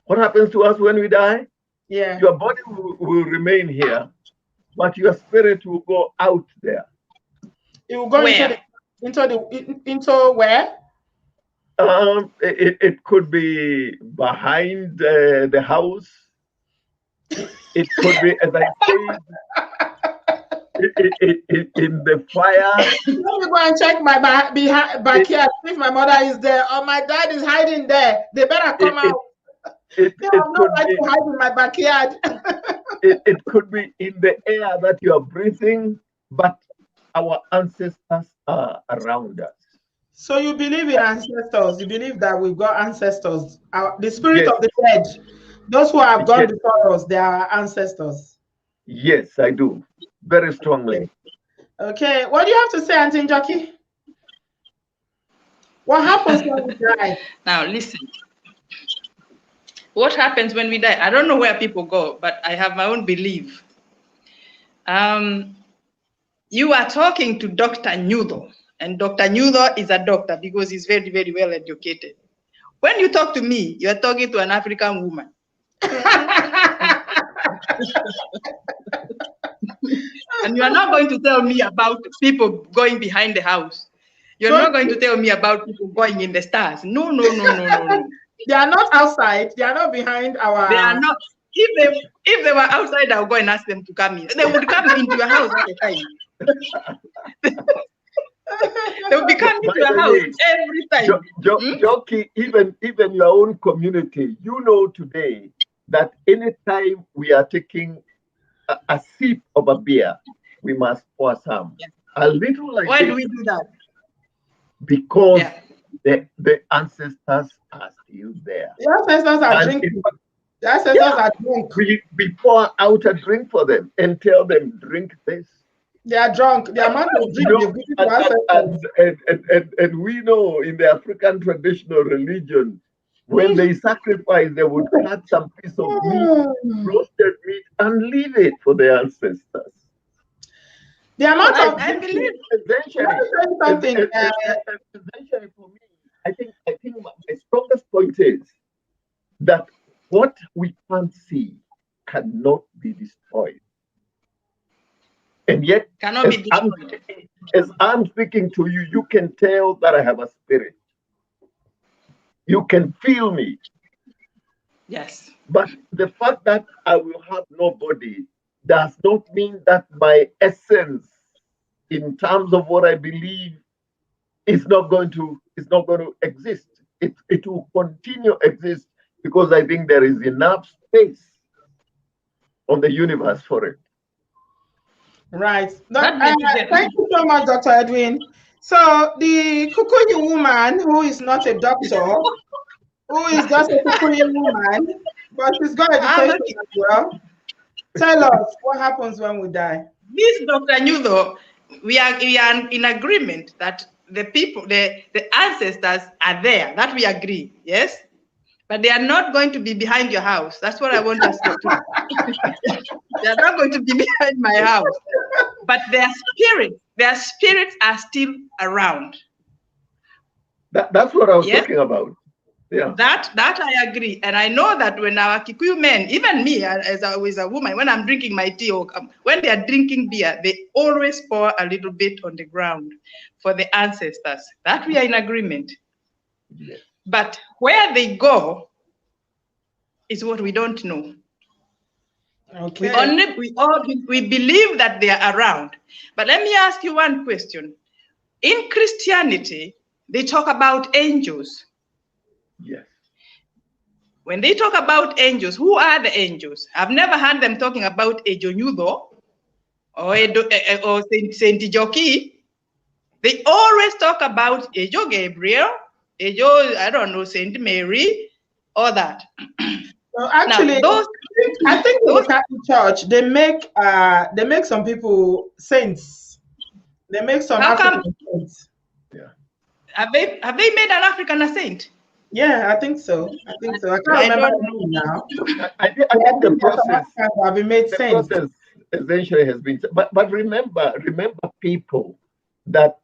What happens to us when we die? Yeah. Your body will remain here, but your spirit will go out there. It will go into where? It could be behind the house. It could be, as I said, in the fire. Let me go and check my backyard. If my mother is there or my dad is hiding there, they better come out. They have no right to hide in my backyard. It could be in the air that you are breathing, but our ancestors are around us. So you believe in ancestors? You believe that we've got ancestors? The spirit of the dead, those who have gone before us, they are ancestors. Yes, I do. Very strongly. Okay. What do you have to say, Auntie Jackie? What happens when we die? Now listen. What happens when we die? I don't know where people go, but I have my own belief. You are talking to Dr. Nyudo, and Dr. Nyudo is a doctor because he's very, very well educated. When you talk to me, you are talking to an African woman. And you are not going to tell me about people going behind the house. You're not going to tell me about people going in the stars. No. They are not outside. They are not behind our. They are not. If they were outside, I'll go and ask them to come in. They would come into your house all the time. They will be coming to your house every time. Jockey, even your own community, today that anytime we are taking a sip of a beer, we must pour some. A little like Why this. do we do that? because the ancestors are still there. The ancestors are And drinking. The ancestors are drunk. we pour out a drink for them and tell them, drink this. They are drunk. The amount of drink they've given to ancestors. And we know in the African traditional religion, when they sacrifice, they would cut some piece of meat, roasted meat, and leave it for their ancestors. The amount of I believe something. Essentially for me, I think my strongest point is that what we can't see cannot be destroyed. And yet, cannot be destroyed. As I'm speaking to you, you can tell that I have a spirit. You can feel me. Yes. But the fact that I will have no body does not mean that my essence, in terms of what I believe, is not going to exist. It will continue to exist because I think there is enough space on the universe for it. Right. Thank you so much, Dr. Edwin. So the Kikuyu woman, who is not a doctor, who is just a Kikuyu woman, but she's got education as well. Tell us what happens when we die. This Dr. Nyudo, we are in agreement that the people, the ancestors are there. That we agree, yes? But they are not going to be behind your house. That's what I want us to do. They are not going to be behind my house. But their spirits are still around. That's what I was talking about. Yeah. That I agree. And I know that when our Kikuyu men, even me as a woman, when I'm drinking my tea or when they are drinking beer, they always pour a little bit on the ground for the ancestors. That we are in agreement. Yes. But where they go is what we don't know. Okay. We believe that they are around. But let me ask you one question. In Christianity, they talk about angels. Yes. When they talk about angels, who are the angels? I've never heard them talking about Ejo Nyudo or Saint Joki. They always talk about Ejo Gabriel, Ejo, I don't know, Saint Mary, all that. So actually, now, I think in the Catholic Church they make some people saints. They make some African saints. Yeah. Have they made an African a saint? Yeah, I think so. I can't remember now. I think the process have been made saints. Process essentially has been, but remember people that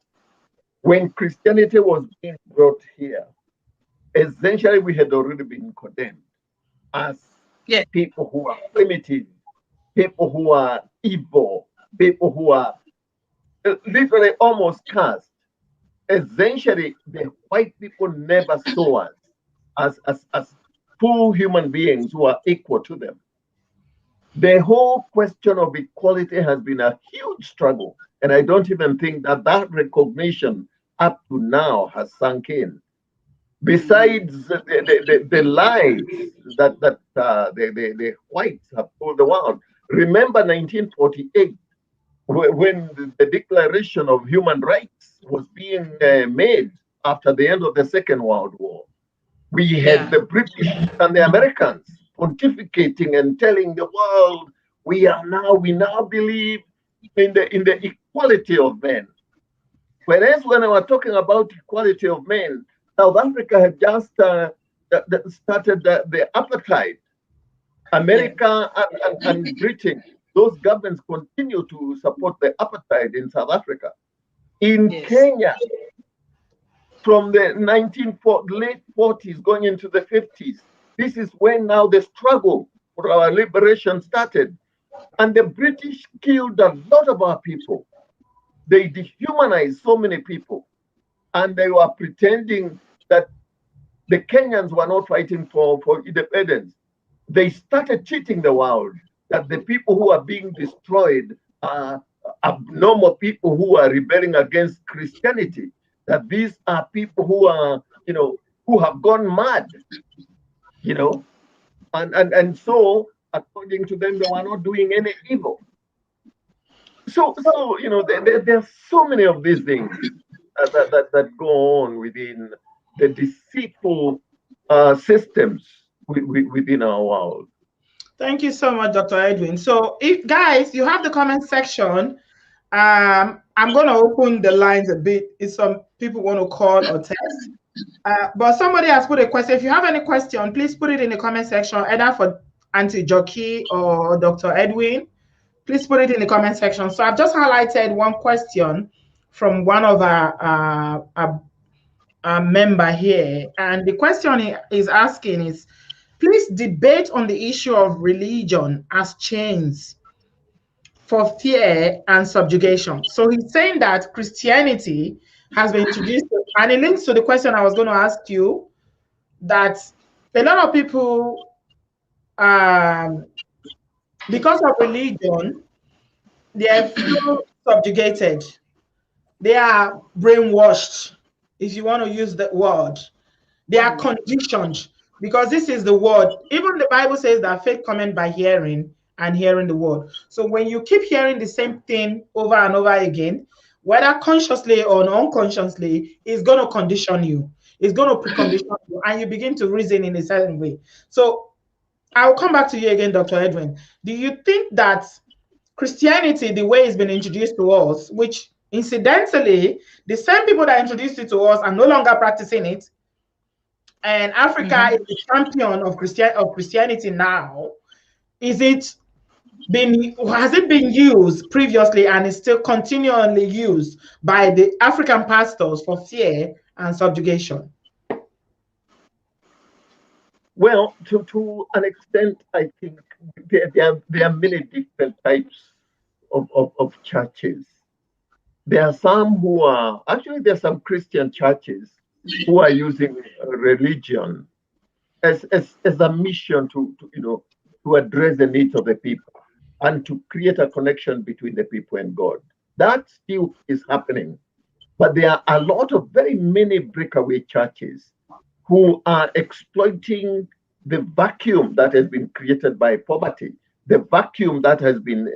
when Christianity was being brought here, essentially we had already been condemned as people who are primitive, people who are evil, people who are literally almost cast. Essentially, the white people never saw us as full human beings who are equal to them. The whole question of equality has been a huge struggle, and I don't even think that recognition up to now has sunk in. Besides the lies that the whites have told the world. Remember 1948, when the Declaration of Human Rights was being made after the end of the Second World War. We had the British and the Americans pontificating and telling the world, we now believe in the equality of men. Whereas when I was talking about equality of men, South Africa had just started the apartheid. America and Britain, those governments continue to support the apartheid in South Africa. In Kenya, from the late 40s going into the 50s, this is when now the struggle for our liberation started. And the British killed a lot of our people. They dehumanized so many people. And they were pretending that the Kenyans were not fighting for independence. They started cheating the world that the people who are being destroyed are abnormal people who are rebelling against Christianity, that these are people who are, who have gone mad, and so according to them, they were not doing any evil. So there are so many of these things. that go on within the deceitful systems within our world. Thank you so much, Dr. Edwin. So, if guys, you have the comment section. I'm going to open the lines a bit if some people want to call or text. But somebody has put a question. If you have any question, please put it in the comment section, either for Auntie Jockey or Dr. Edwin. Please put it in the comment section. So I've just highlighted one question from one of our member here. And the question he is asking is, please debate on the issue of religion as chains for fear and subjugation. So he's saying that Christianity has been introduced, and it links to the question I was going to ask you, that a lot of people, because of religion, they feel subjugated. They are brainwashed, if you want to use that word. They are conditioned, because this is the word. Even the Bible says that faith cometh by hearing, and hearing the word. So when you keep hearing the same thing over and over again, whether consciously or unconsciously, it's going to condition you. It's going to precondition you, and you begin to reason in a certain way. So I'll come back to you again, Dr. Edwin. Do you think that Christianity, the way it's been introduced to us, which incidentally, the same people that introduced it to us are no longer practicing it, and Africa is the champion of Christianity now, has it been used previously and is still continually used by the African pastors for fear and subjugation? Well, to an extent, I think there are many different types of churches. There are some who are, actually there are some Christian churches who are using religion as a mission to address the needs of the people and to create a connection between the people and God. That still is happening. But there are a lot of very many breakaway churches who are exploiting the vacuum that has been created by poverty, the vacuum that has been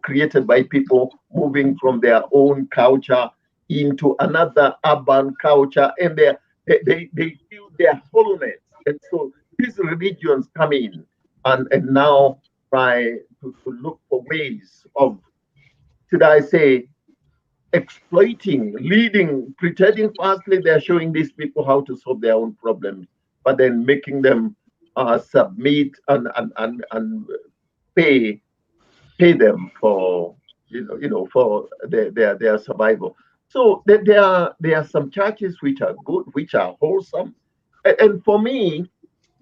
created by people moving from their own culture into another urban culture, and they feel their hollowness. And so these religions come in and now try to look for ways of, should I say, exploiting, leading, pretending firstly they're showing these people how to solve their own problems, but then making them submit and pay them for for their survival. So there are some churches which are good, which are wholesome, and for me,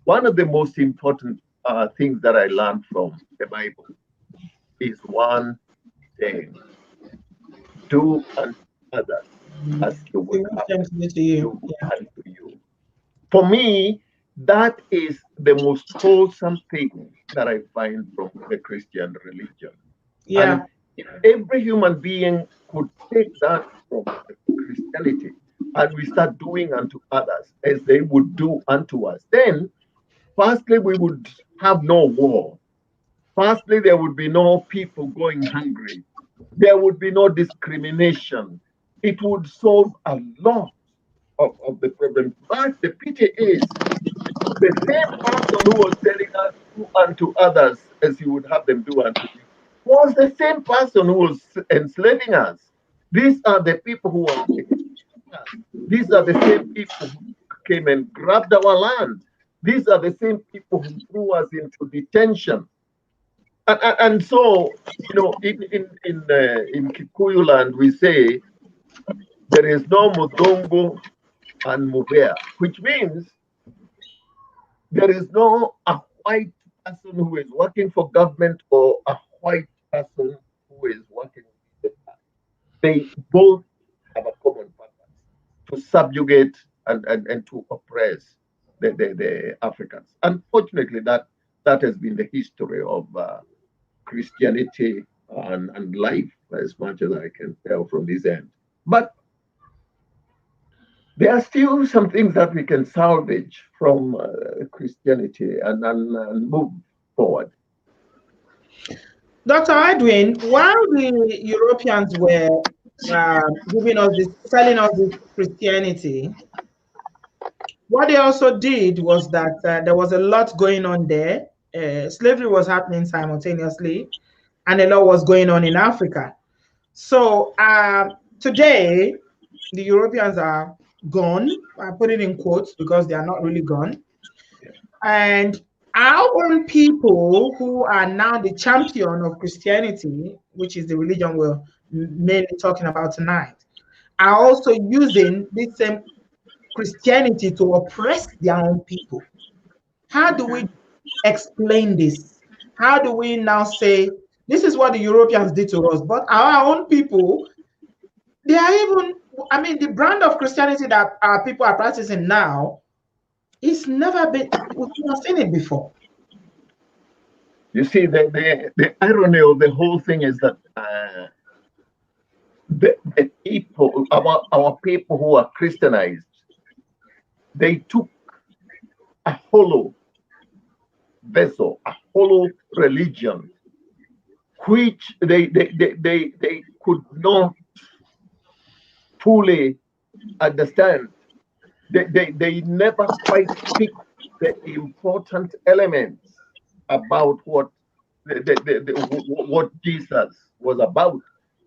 one of the most important things that I learned from the Bible is one thing: do unto others as you would have them do unto you. For me, that is the most wholesome thing that I find from the Christian religion. Yeah. And if every human being could take that from Christianity and we start doing unto others as they would do unto us, then firstly, we would have no war. Firstly, there would be no people going hungry. There would be no discrimination. It would solve a lot of the problem. But the pity is, the same person who was telling us, do unto others as you would have them do unto you, was the same person who was enslaving us. These are the people who are these are the same people who came and grabbed our land. These are the same people who threw us into detention. And so, in Kikuyu land, we say there is no Mudongo and Muvea, which means there is no a white person who is working for government or a white person who is working with the. They both have a common purpose: to subjugate and to oppress the Africans. Unfortunately, that has been the history of Christianity and life, as much as I can tell from this end. But there are still some things that we can salvage from Christianity and move forward. Dr. Edwin, while the Europeans were giving us this, selling us this Christianity. What they also did was that there was a lot going on there. Slavery was happening simultaneously, and a lot was going on in Africa. So today, the Europeans are gone. I put it in quotes because they are not really gone. And our own people who are now the champion of Christianity, which is the religion we're mainly talking about tonight, are also using this same Christianity to oppress their own people. How do we explain this? How do we now say this is what the Europeans did to us, but our own people, they are even, I mean, the brand of Christianity that our people are practicing now, it's never been, we've never seen it before. You see, the irony of the whole thing is that the people, our people who are Christianized, they took a hollow vessel, a hollow religion, which they could not fully understand. They never quite picked the important elements about what what Jesus was about.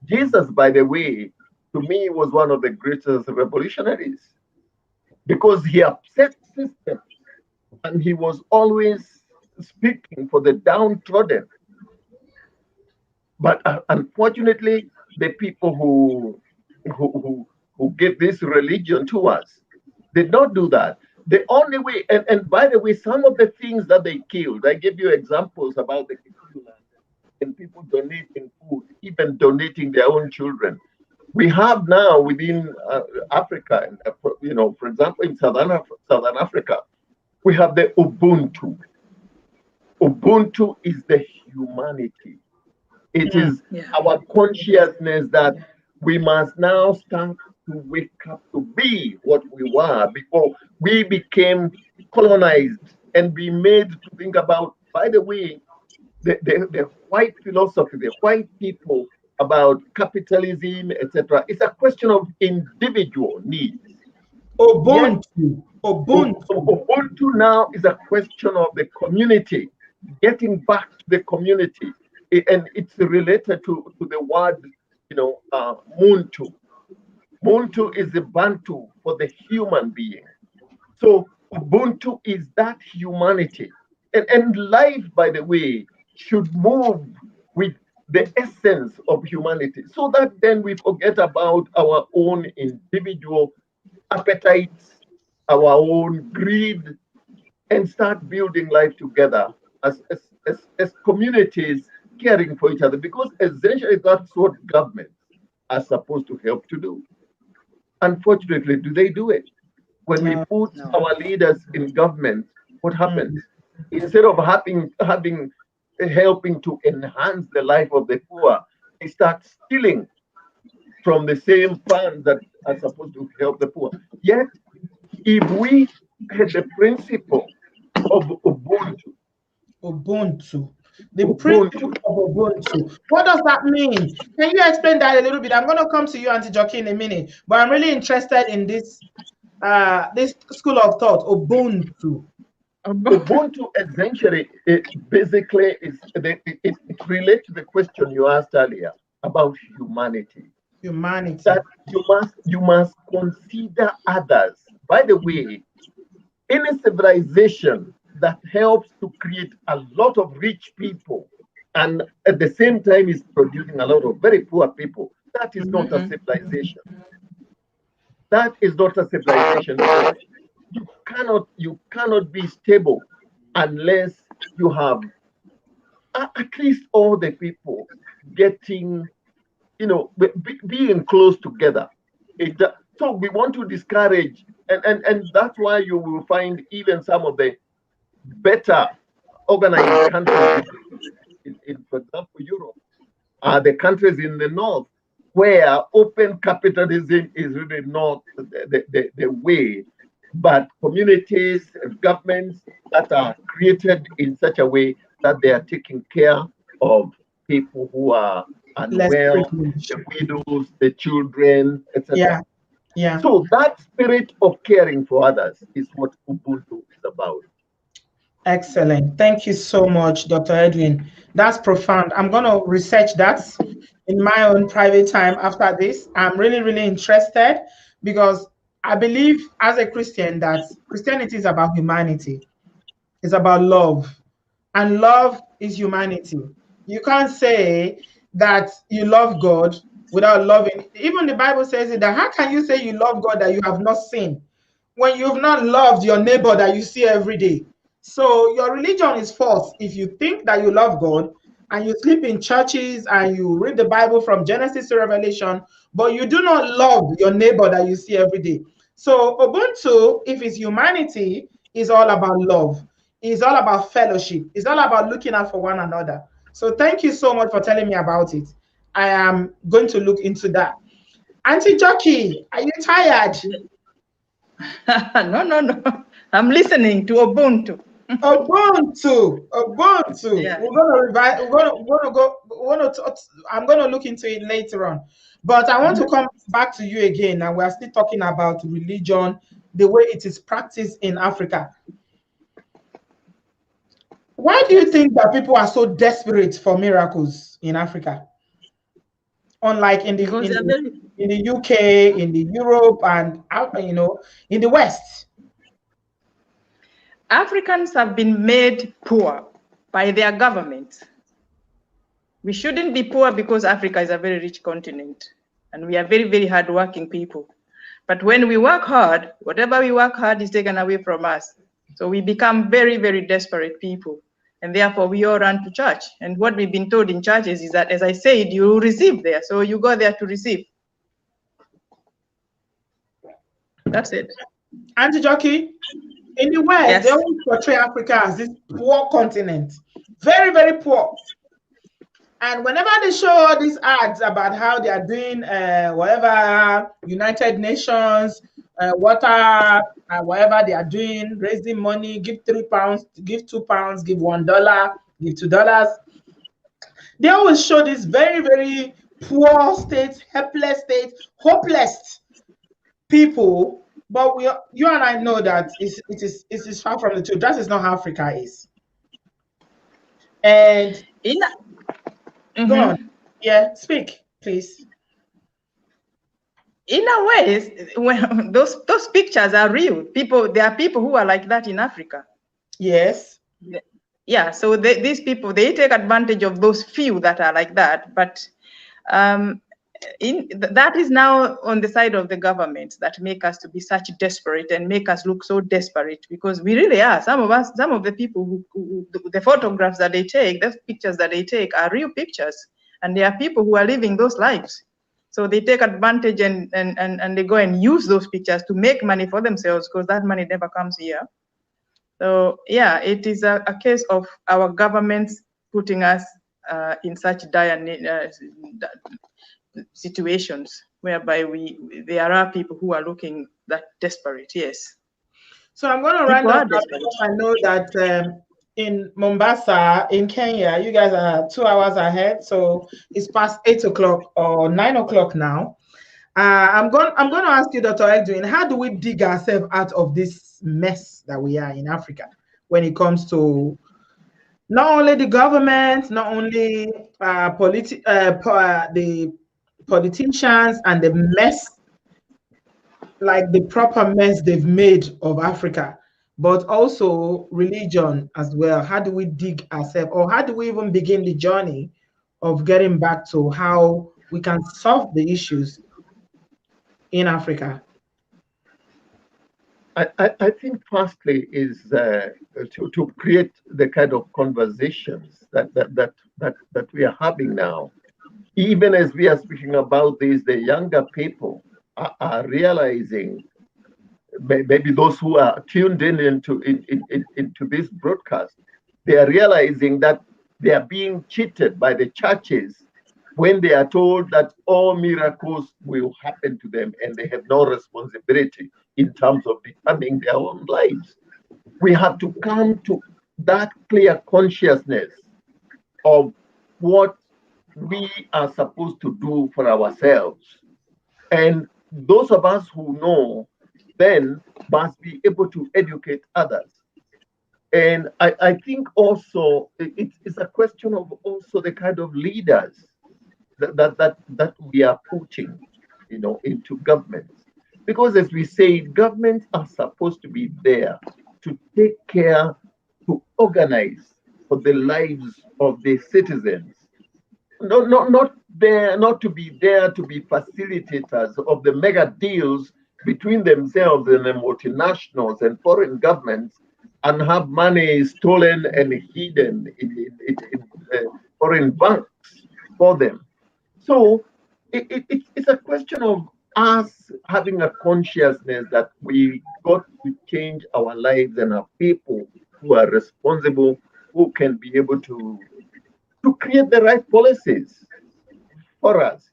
Jesus, by the way, to me was one of the greatest revolutionaries because he upset systems and he was always speaking for the downtrodden. But unfortunately, the people who give this religion to us did not do that. The only way, and by the way, some of the things that they killed, I gave you examples about the Kikuyu land and people donating food, even donating their own children. We have now within Africa, you know, for example, in Southern Africa, we have the Ubuntu. Ubuntu is the humanity. It is our consciousness that we must now start to wake up to be what we were before we became colonized and be made to think about, by the way, the white philosophy, the white people about capitalism, etc. It's a question of individual needs. Ubuntu. Ubuntu. So Ubuntu now is a question of the community, getting back to the community. And it's related to the word, you know, Muntu. Muntu is the Bantu for the human being. So Ubuntu is that humanity. And life, by the way, should move with the essence of humanity so that then we forget about our own individual appetites, our own greed, and start building life together as communities caring for each other, because essentially that's what governments are supposed to help to do. Unfortunately, do they do it? When we put our leaders in government, what happens? Instead of helping to enhance the life of the poor, they start stealing from the same funds that are supposed to help the poor. Yet, if we had the principle of Ubuntu, The principle of Ubuntu. What does that mean? Can you explain that a little bit? I'm going to come to you, Auntie Jockey, in a minute, but I'm really interested in this this school of thought, Ubuntu. Ubuntu essentially, it basically it relates to the question you asked earlier about humanity. Humanity. That you must consider others. By the way, any civilization that helps to create a lot of rich people and at the same time is producing a lot of very poor people, that is not a civilization. That is not a civilization. You cannot be stable unless you have at least all the people getting, you know, being close together. So we want to discourage, and that's why you will find even some of the better organized countries in for example, Europe, are the countries in the north where open capitalism is really not the way, but communities and governments that are created in such a way that they are taking care of people who are less unwell, privileged. the widows, the children, etc. Yeah, yeah. So that spirit of caring for others is what Ubuntu is about. Excellent. Thank you so much, Dr. Edwin. That's profound. I'm going to research that in my own private time after this. I'm really, really interested because I believe as a Christian that Christianity is about humanity. It's about love. And love is humanity. You can't say that you love God without loving. Even the Bible says it, that how can you say you love God that you have not seen when you've not loved your neighbor that you see every day? So your religion is false if you think that you love God and you sleep in churches and you read the Bible from Genesis to Revelation, but you do not love your neighbor that you see every day. So Ubuntu, if it's humanity, is all about love. It's all about fellowship. It's all about looking out for one another. So thank you so much for telling me about it. I am going to look into that. Auntie Jockey, are you tired? No. I'm listening to Ubuntu. Ubuntu. Yeah. We're gonna revise. I'm gonna look into it later on. But I want to come back to you again, and we are still talking about religion, the way it is practiced in Africa. Why do you think that people are so desperate for miracles in Africa? Unlike in the UK, in the Europe, and in the West. Africans have been made poor by their governments. We shouldn't be poor because Africa is a very rich continent and we are very, very hardworking people. But when we work hard, whatever we work hard is taken away from us. So we become very, very desperate people. And therefore we all run to church. And what we've been told in churches is that, as I said, you receive there. So you go there to receive. That's it. Auntie Jockey, in the West, yes, they always portray Africa as this poor continent. Very, very poor. And whenever they show all these ads about how they are doing whatever, United Nations, water, whatever they are doing, raising money, give £3, give £2, give $1, give $2. They always show this very, very poor state, helpless state, hopeless people. But you and I know that it is far from the truth. That is not how Africa is. And go on. Yeah, speak, please. In a way, when those pictures are real. There are people who are like that in Africa. Yes. Yeah, so these people, they take advantage of those few that are like that. But that is now on the side of the government that make us to be such desperate and make us look so desperate, because we really are. Some of the people who the photographs that they take, the pictures that they take are real pictures, and there are people who are living those lives. So they take advantage and they go and use those pictures to make money for themselves, because that money never comes here. So yeah, it is a case of our governments putting us in such dire situations whereby there are people who are looking that desperate. Yes. So I'm going to round up because I know that in Mombasa, in Kenya, you guys are 2 hours ahead. So it's past 8 o'clock or 9 o'clock now. I'm going to ask you, Dr. Edwin, how do we dig ourselves out of this mess that we are in Africa when it comes to not only the government, not only the politicians and the mess, like the proper mess they've made of Africa, but also religion as well? How do we dig ourselves, or how do we even begin the journey of getting back to how we can solve the issues in Africa? I think firstly is to create the kind of conversations that we are having now. Even as we are speaking about this, the younger people are realizing, maybe those who are tuned into this broadcast, they are realizing that they are being cheated by the churches when they are told that all miracles will happen to them and they have no responsibility in terms of determining their own lives. We have to come to that clear consciousness of what we are supposed to do for ourselves. And those of us who know then must be able to educate others. And I think also it's a question of also the kind of leaders that we are putting, into governments. Because as we say, governments are supposed to be there to take care, to organize for the lives of the citizens. Not there, not to be there to be facilitators of the mega deals between themselves and the multinationals and foreign governments, and have money stolen and hidden in foreign banks for them. So it's a question of us having a consciousness that we got to change our lives and our people who are responsible, who can be able to create the right policies for us.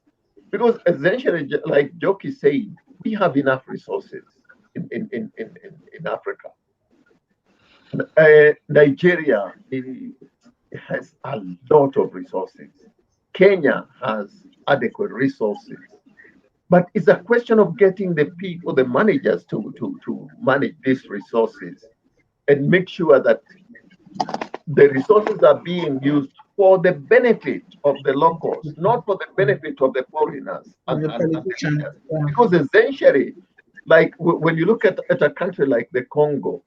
Because essentially, like Joki said, we have enough resources in Africa. Nigeria has a lot of resources. Kenya has adequate resources. But it's a question of getting the people, the managers, to manage these resources and make sure that the resources are being used for the benefit of the locals, not for the benefit of the foreigners and the leaders. Yeah. Because essentially, like when you look at a country like the Congo,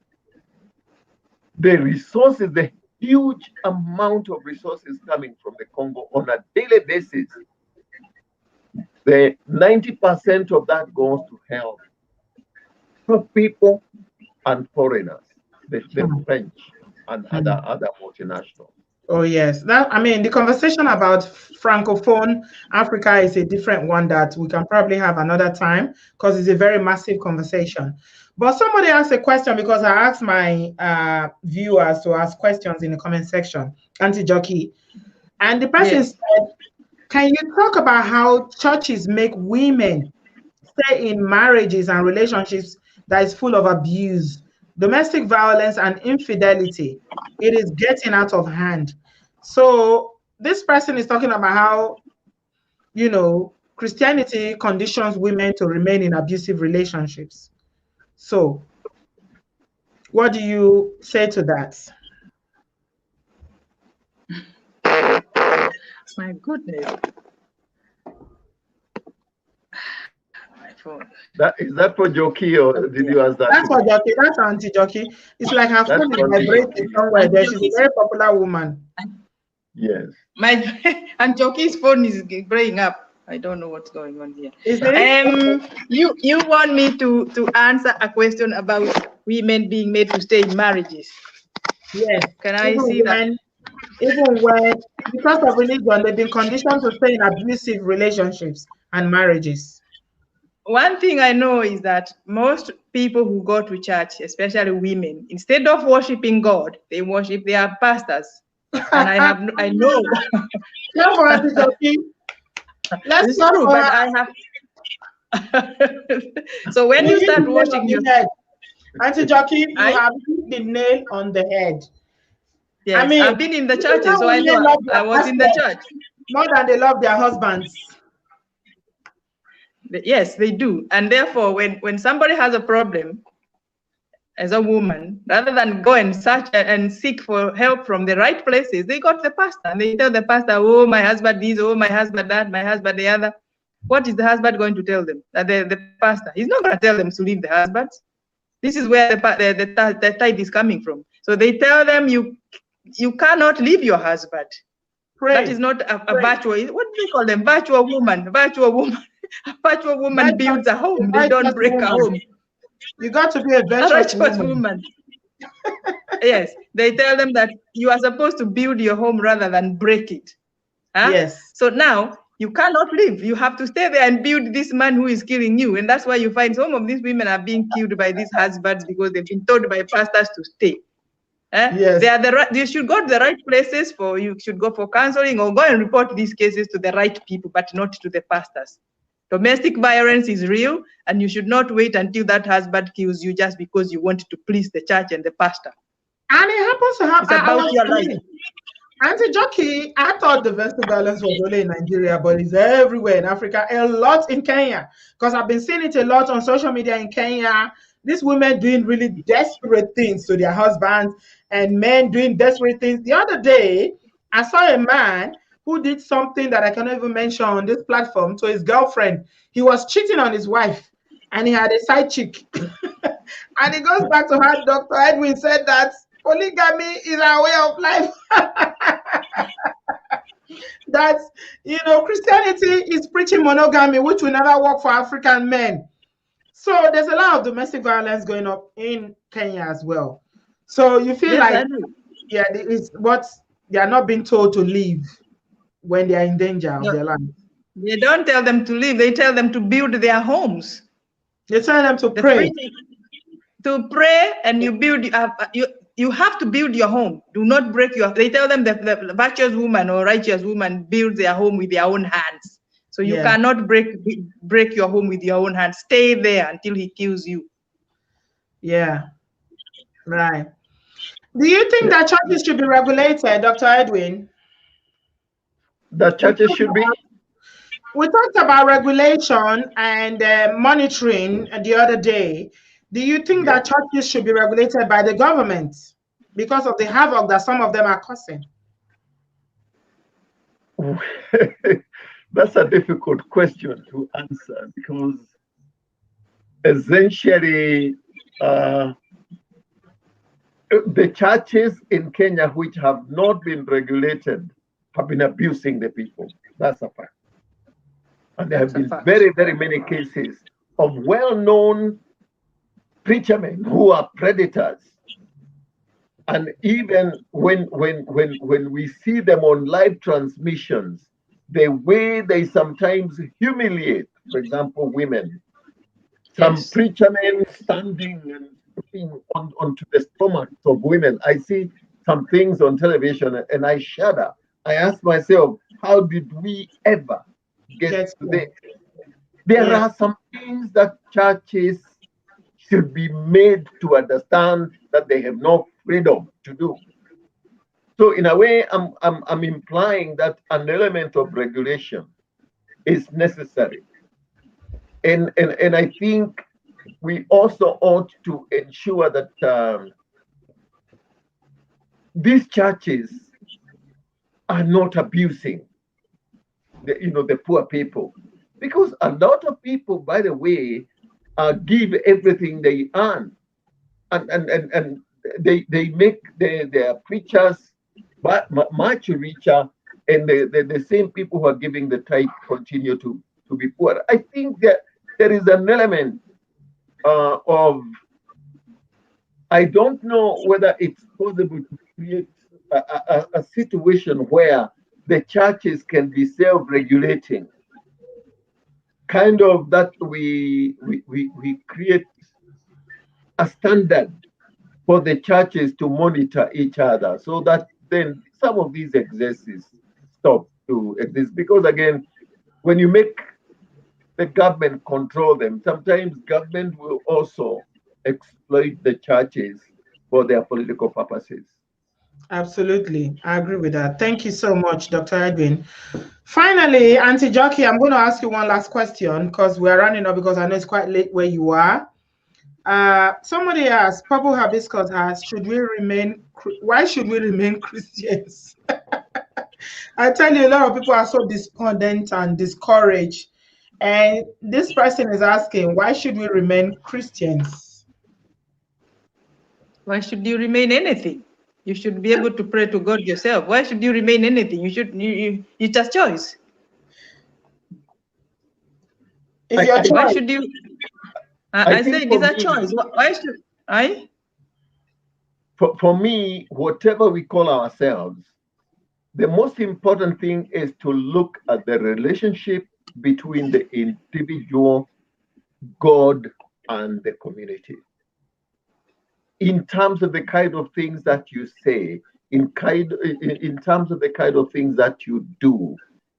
the resources, the huge amount of resources coming from the Congo on a daily basis, the 90% of that goes to help people and foreigners, the French and other multinationals. Oh yes, the conversation about Francophone Africa is a different one that we can probably have another time because it's a very massive conversation. But somebody asked a question because I asked my viewers to ask questions in the comment section, Auntie Jockey, and the person said, "Can you talk about how churches make women stay in marriages and relationships that is full of abuse, domestic violence, and infidelity? It is getting out of hand." So this person is talking about how, Christianity conditions women to remain in abusive relationships. So what do you say to that? My goodness. My phone. Is that for Joki, or did you ask that? That's for Jockey. That's Auntie Jockey. It's like her phone is vibrating somewhere there. She's a very popular woman. Yes. And Joki's phone is breaking up. I don't know what's going on here. Is it? You want me to answer a question about women being made to stay in marriages? Yes. Can I see that? Even when, because of religion, they've been conditioned to stay in abusive relationships and marriages. One thing I know is that most people who go to church, especially women, instead of worshiping God, they worship their pastors. And I know. Come on, Jockey. Let's talk true, but I have. So when you start worshiping your head, Auntie Jockey, you have hit the nail on the head. Yes, I've been in the churches, so I know I was in the church. More than they love their husbands. Yes, they do. And therefore, when somebody has a problem as a woman, rather than go and search and seek for help from the right places, they go to the pastor and they tell the pastor, "Oh, my husband this, oh, my husband that, my husband the other." What is the husband going to tell them? The pastor, he's not going to tell them to leave the husband. This is where the tide is coming from. So they tell them, you cannot leave your husband. Pray. That is not a virtual, what do they call them? Virtual woman. Virtual woman. A virtual woman builds a home. They don't break a home. You got to be a virtuous woman. Yes, they tell them that you are supposed to build your home rather than break it. Huh? Yes. So now you cannot leave. You have to stay there and build this man who is killing you. And that's why you find some of these women are being killed by these husbands because they've been told by pastors to stay. Yes. They should go to the right places you should go for counseling or go and report these cases to the right people, but not to the pastors. Domestic violence is real, and you should not wait until that husband kills you just because you want to please the church and the pastor. And it happens to happen. It's about your life. Auntie Jockey, I thought domestic violence was only in Nigeria, but it's everywhere in Africa, a lot in Kenya. Because I've been seeing it a lot on social media in Kenya. These women doing really desperate things to their husbands and men doing desperate things. The other day, I saw a man who did something that I cannot even mention on this platform to his girlfriend. He was cheating on his wife and he had a side chick. And it goes back to how Dr. Edwin said that polygamy is our way of life. That, Christianity is preaching monogamy, which will never work for African men. So there's a lot of domestic violence going up in Kenya as well. So you feel like, yeah, it's what they are not being told to leave when they are in danger of their life. They don't tell them to leave. They tell them to build their homes. They tell them to pray. To pray, and you have to build your home. Do not break your. They tell them that the virtuous woman or righteous woman builds their home with their own hands. So you cannot break your home with your own hands. Stay there until he kills you. Yeah, right. Do you think that churches should be regulated, Dr. Edwin? The churches should be. We talked about regulation and monitoring the other day. Do you think that churches should be regulated by the government because of the havoc that some of them are causing? That's a difficult question to answer because essentially the churches in Kenya which have not been regulated have been abusing the people. That's a fact. And there have been very, very many cases of well-known preachermen who are predators. And even when we see them on live transmissions, the way they sometimes humiliate, for example, women. Some preachermen standing and looking onto the stomachs of women. I see some things on television and I shudder. I ask myself, how did we ever get to this? There are some things that churches should be made to understand that they have no freedom to do. So in a way, I'm implying that an element of regulation is necessary. And I think we also ought to ensure that these churches are not abusing the poor people. Because a lot of people, by the way, give everything they earn, and they make their preachers much richer, and the same people who are giving the tithe continue to be poor. I think that there is an element of, I don't know whether it's possible to create a situation where the churches can be self-regulating, kind of that we create a standard for the churches to monitor each other, so that then some of these excesses stop to exist. Because again, when you make the government control them, sometimes government will also exploit the churches for their political purposes. Absolutely. I agree with that. Thank you so much, Dr. Edwin. Finally, Auntie Jockey, I'm going to ask you one last question because we're running up, because I know it's quite late where you are. Somebody asked, Purple Hibiscus asked, why should we remain Christians? I tell you, a lot of people are so despondent and discouraged. And this person is asking, why should we remain Christians? Why should you remain anything? You should be able to pray to God yourself. Why should you remain anything? It's just choice. It's your choice. Why should you? I say it is a choice. Why should I? For me, whatever we call ourselves, the most important thing is to look at the relationship between the individual, God, and the community. In terms of the kind of things that you say, in terms of the kind of things that you do,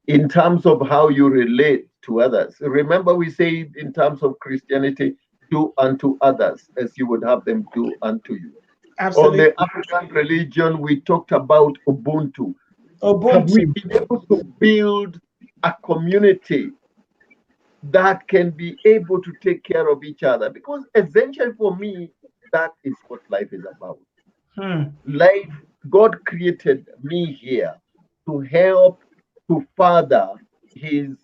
in terms of how you relate to others. Remember, we say in terms of Christianity, do unto others as you would have them do unto you. Absolutely. On the African religion, we talked about Ubuntu. Have we Ubuntu. been able to build a community that can be able to take care of each other? Because essentially for me, that is what life is about. Life, God created me here to help to further his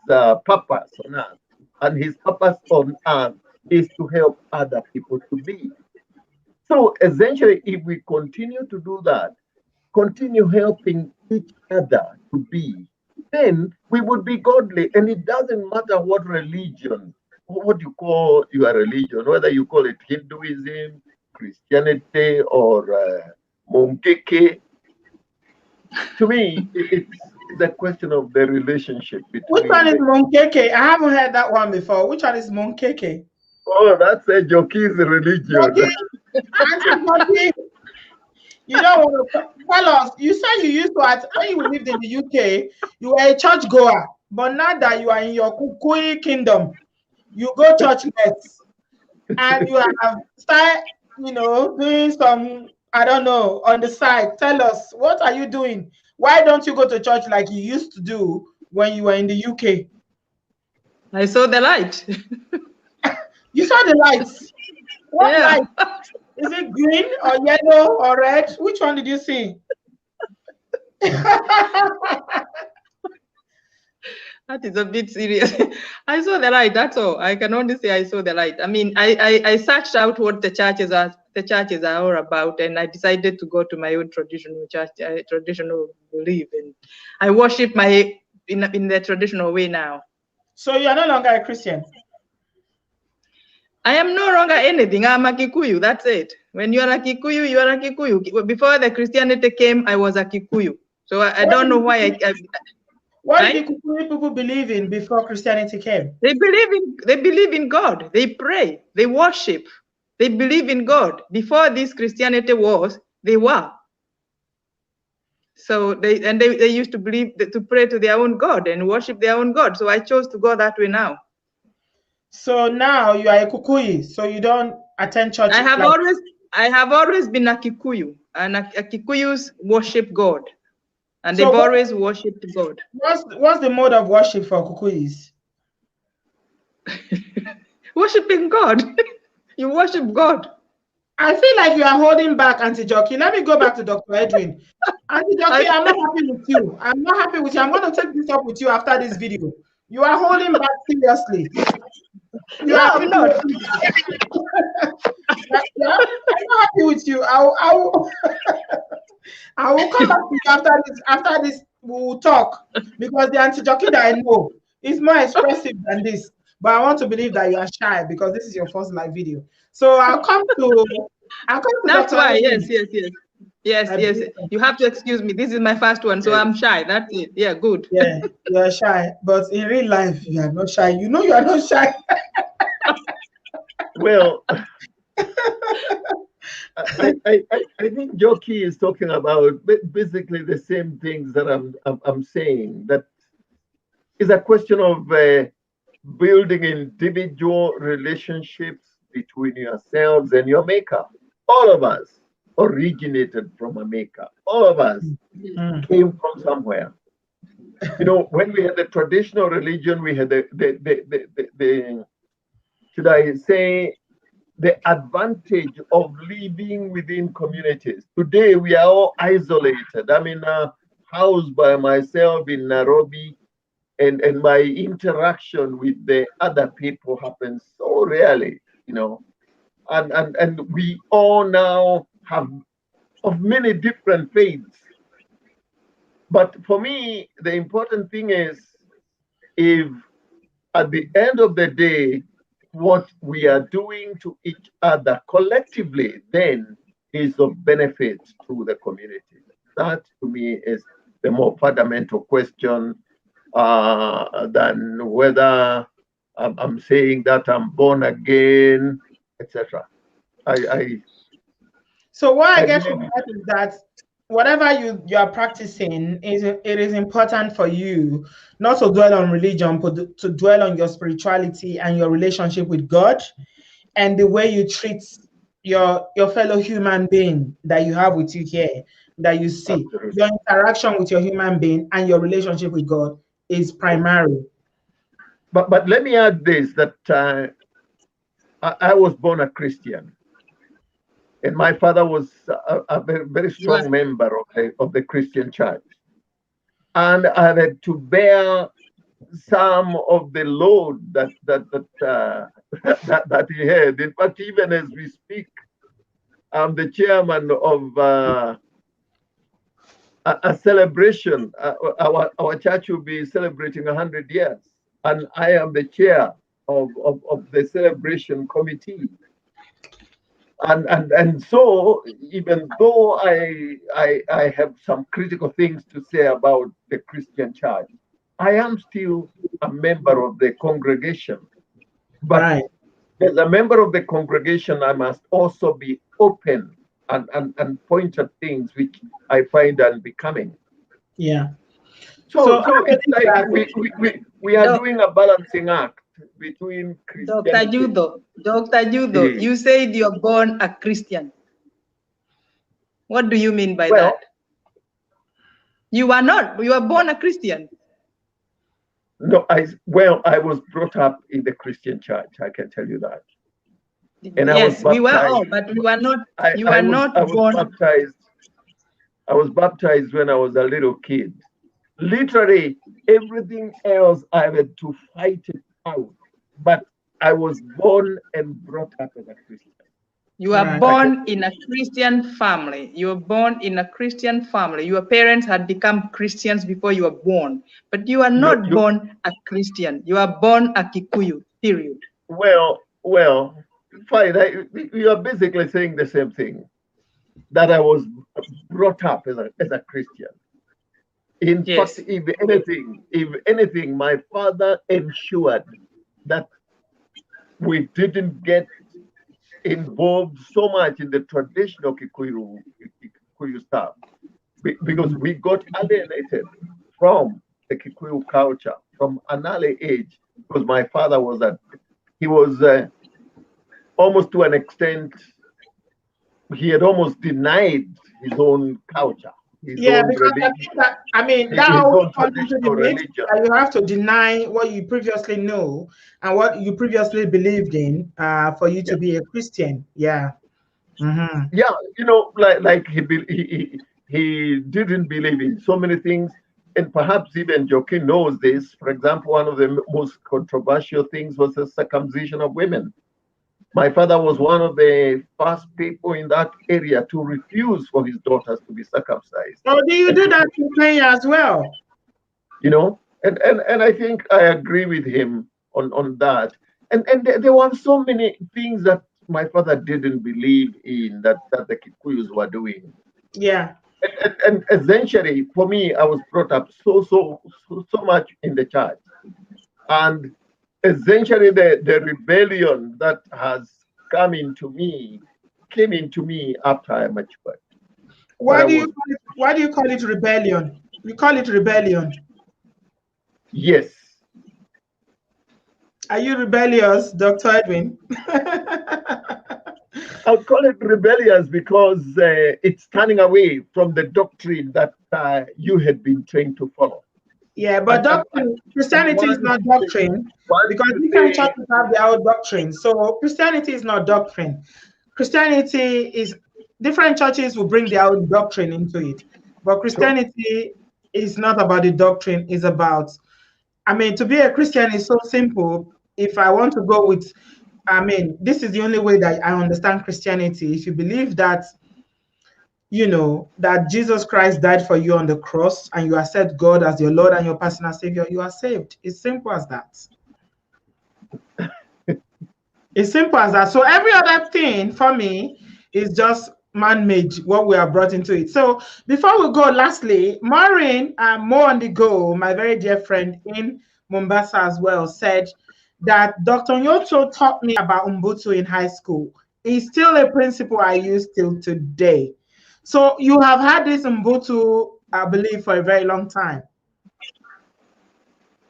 purpose on earth. And his purpose on earth is to help other people to be. So essentially, if we continue to do that, continue helping each other to be, then we would be godly. And it doesn't matter what religion, what you call your religion, whether you call it Hinduism, Christianity, or Monkeke. To me, it's a question of the relationship between. Which one is Monkeke? I haven't heard that one before. Which one is Monkeke? Oh, that's a Joki's religion. Auntie, you don't want to tell us. You said you used to, when you lived in the UK, you were a church goer. But now that you are in your Kukui kingdom, you go church less. And you have started, doing some, I don't know, on the side. Tell us, what are you doing? Why don't you go to church like you used to do when you were in the UK? I saw the light. You saw the lights? What light? Is it green or yellow or red? Which one did you see? That is a bit serious. I saw the light, that's all. I can only say I saw the light. I mean, I searched out what the churches are all about, and I decided to go to my own traditional church, traditional belief, and I worship in the traditional way now. So you are no longer a Christian? I am no longer anything. I'm a Kikuyu, that's it. When you are a Kikuyu, you are a Kikuyu. Before the Christianity came, I was a Kikuyu. So I don't know why what did the Kikuyu people believe in before Christianity came? They believe in God. They pray. They worship. They believe in God. Before this Christianity was, they were. So they used to believe to pray to their own God and worship their own God. So I chose to go that way now. So now you are a Kikuyu. So you don't attend church. I have always been a Kikuyu, and a Kikuyus worship God. And they've always worshipped God. What's the mode of worship for Kukuyis? Worshiping God. You worship God. I feel like you are holding back, Auntie Jockey. Let me go back to Dr. Edwin. Auntie Jockey, I'm not happy with you. I'm not happy with you. I'm going to take this up with you after this video. You are holding back seriously. I'm not happy with you. I will come back to you after this we will talk, because the anti-jockey that I know is more expressive than this. But I want to believe that you are shy because this is your first live video. So I'll come to That's why, yes. You have to excuse me. This is my first one, so I'm shy. That's it. Yeah, good. Yeah, you are shy. But in real life, you are not shy. You know you are not shy. Well, I think Jockey is talking about basically the same things that I'm saying. That is a question of building individual relationships between yourselves and your maker. All of us originated from a maker. All of us came from somewhere. When we had the traditional religion, we had the should I say, the advantage of living within communities. Today, we are all isolated. I'm in a house by myself in Nairobi, and my interaction with the other people happens so rarely, and we all now have of many different faiths. But for me, the important thing is, if at the end of the day, what we are doing to each other collectively then is of benefit to the community. That to me is the more fundamental question than whether I'm saying that I'm born again, etc. So what I get from that is that whatever you are practicing, it is important for you not to dwell on religion, but to dwell on your spirituality and your relationship with God, and the way you treat your fellow human being that you have with you here, that you see. Absolutely. Your interaction with your human being and your relationship with God is primary. But let me add this, that I was born a Christian, and my father was a very, very You are, strong member of the Christian church. And I had to bear some of the load that he had. In fact, even as we speak, I'm the chairman of a celebration. Our church will be celebrating 100 years, and I am the chair of the celebration committee. And so, even though I have some critical things to say about the Christian church, I am still a member of the congregation. But Right. as a member of the congregation, I must also be open and point at things which I find unbecoming. Yeah. So I it's believe like that. we are Doc, doing a balancing act between Dr. Christianity. Judo, eh, you said you're born a Christian. What do you mean by Well, that? You are not. You are born a Christian. no, I was brought up in the Christian church. I can tell you that, and I was Yes, we were baptized. all, but we were not. I, You I are was not I was born. baptized. I was baptized when I was a little kid. Literally, everything else I had to fight it out. But I was born and brought up as a Christian. You are Right. born in a Christian family. You were born in a Christian family. Your parents had become Christians before you were born, but you are not You born a Christian. You are born a Kikuyu. Period. well, fine. You are basically saying the same thing. That I was brought up as a Christian. In fact, Yes. if anything, my father ensured that we didn't get involved so much in the traditional Kikuyu stuff because we got alienated from the Kikuyu culture from an early age because my father he was almost to an extent, he had almost denied his own culture, his Yeah, own because I religion, think that, I mean, that his always own comes into the traditional mix religion. that you have to deny what you previously know and what you previously believed in for you Yeah, to be a Christian. Yeah. Mm-hmm. yeah, like he didn't believe in so many things, and perhaps even Joaquin knows this. For example, one of the most controversial things was the circumcision of women. My father was one of the first people in that area to refuse for his daughters to be circumcised. So do you And do to, that in Kenya as well? and I think I agree with him on that. And there were so many things that my father didn't believe in that the Kikuyus were doing. Yeah. And essentially, for me, I was brought up so much in the church, and essentially the rebellion that has came into me after I matured. But Why I do you was, call it, why do you call it rebellion? You call it rebellion. yes, Are you rebellious, Dr. Edwin? I'll call it rebellious because it's turning away from the doctrine that you had been trained to follow. Yeah, but And, and, doctrine, and Christianity is not doctrine once because you different say, churches have their own doctrine. So Christianity is not doctrine. Christianity is different churches will bring their own doctrine into it. But sure, Christianity is not about the doctrine, it's about, I mean, to be a Christian is so simple. If I want to go with, I mean, this is the only way that I understand Christianity. If you believe that that Jesus Christ died for you on the cross and you accept God as your Lord and your personal Savior, you are saved. It's simple as that. It's simple as that. So every other thing for me is just man-made, what we have brought into it. So before we go, lastly, Maureen, more on the go, my very dear friend in Mombasa as well, said that Dr. Nyoto taught me about Ubuntu in high school. It's still a principle I use till today. So you have had this Ubuntu, I believe, for a very long time.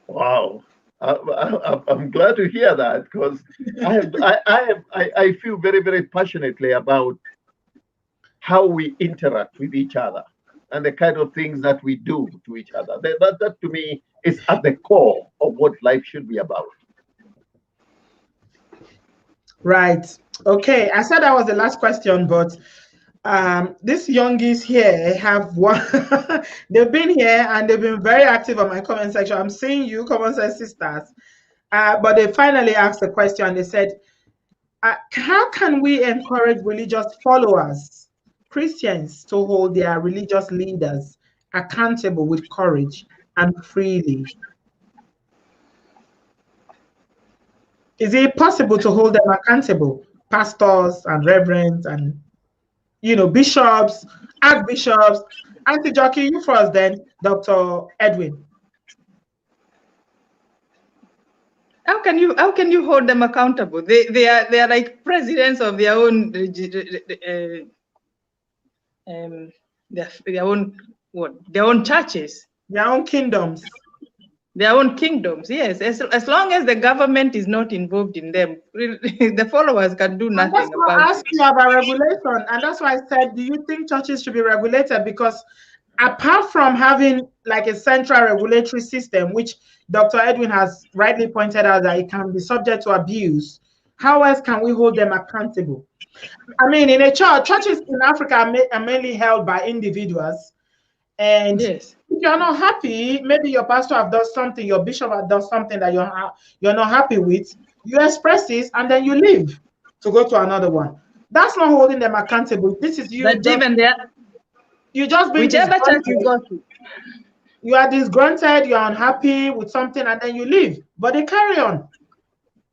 wow. I'm glad to hear that because I feel very, very passionately about how we interact with each other. and the kind of things that we do to each other. That to me is at the core of what life should be about. Right. Okay. I said that was the last question, but these youngies here have one. They've been here and they've been very active on my comment section. I'm seeing you, Common Sense Sisters. But they finally asked a question. They said, how can we encourage religious followers, Christians, to hold their religious leaders accountable with courage and freely? Is it possible to hold them accountable, pastors and reverends and, bishops, archbishops? Auntie Jackie, you first, then Dr. Edwin. How can you hold them accountable? They are like presidents of their own their own churches, their own kingdoms. Their own kingdoms, yes. As long as the government is not involved in them, the followers can do nothing about it. That's why I asked you about regulation, and that's why I said, do you think churches should be regulated? Because apart from having like a central regulatory system, which Dr. Edwin has rightly pointed out that it can be subject to abuse, how else can we hold them accountable? I mean, in a church, churches in Africa are mainly held by individuals. And yes, if you're not happy, maybe your pastor have done something, your bishop have done something that you're not happy with, you express this and then you leave to go to another one. That's not holding them accountable. This is you. But even there, you just bring whichever church you go to. You are disgruntled, you're unhappy with something, and then you leave. But they carry on.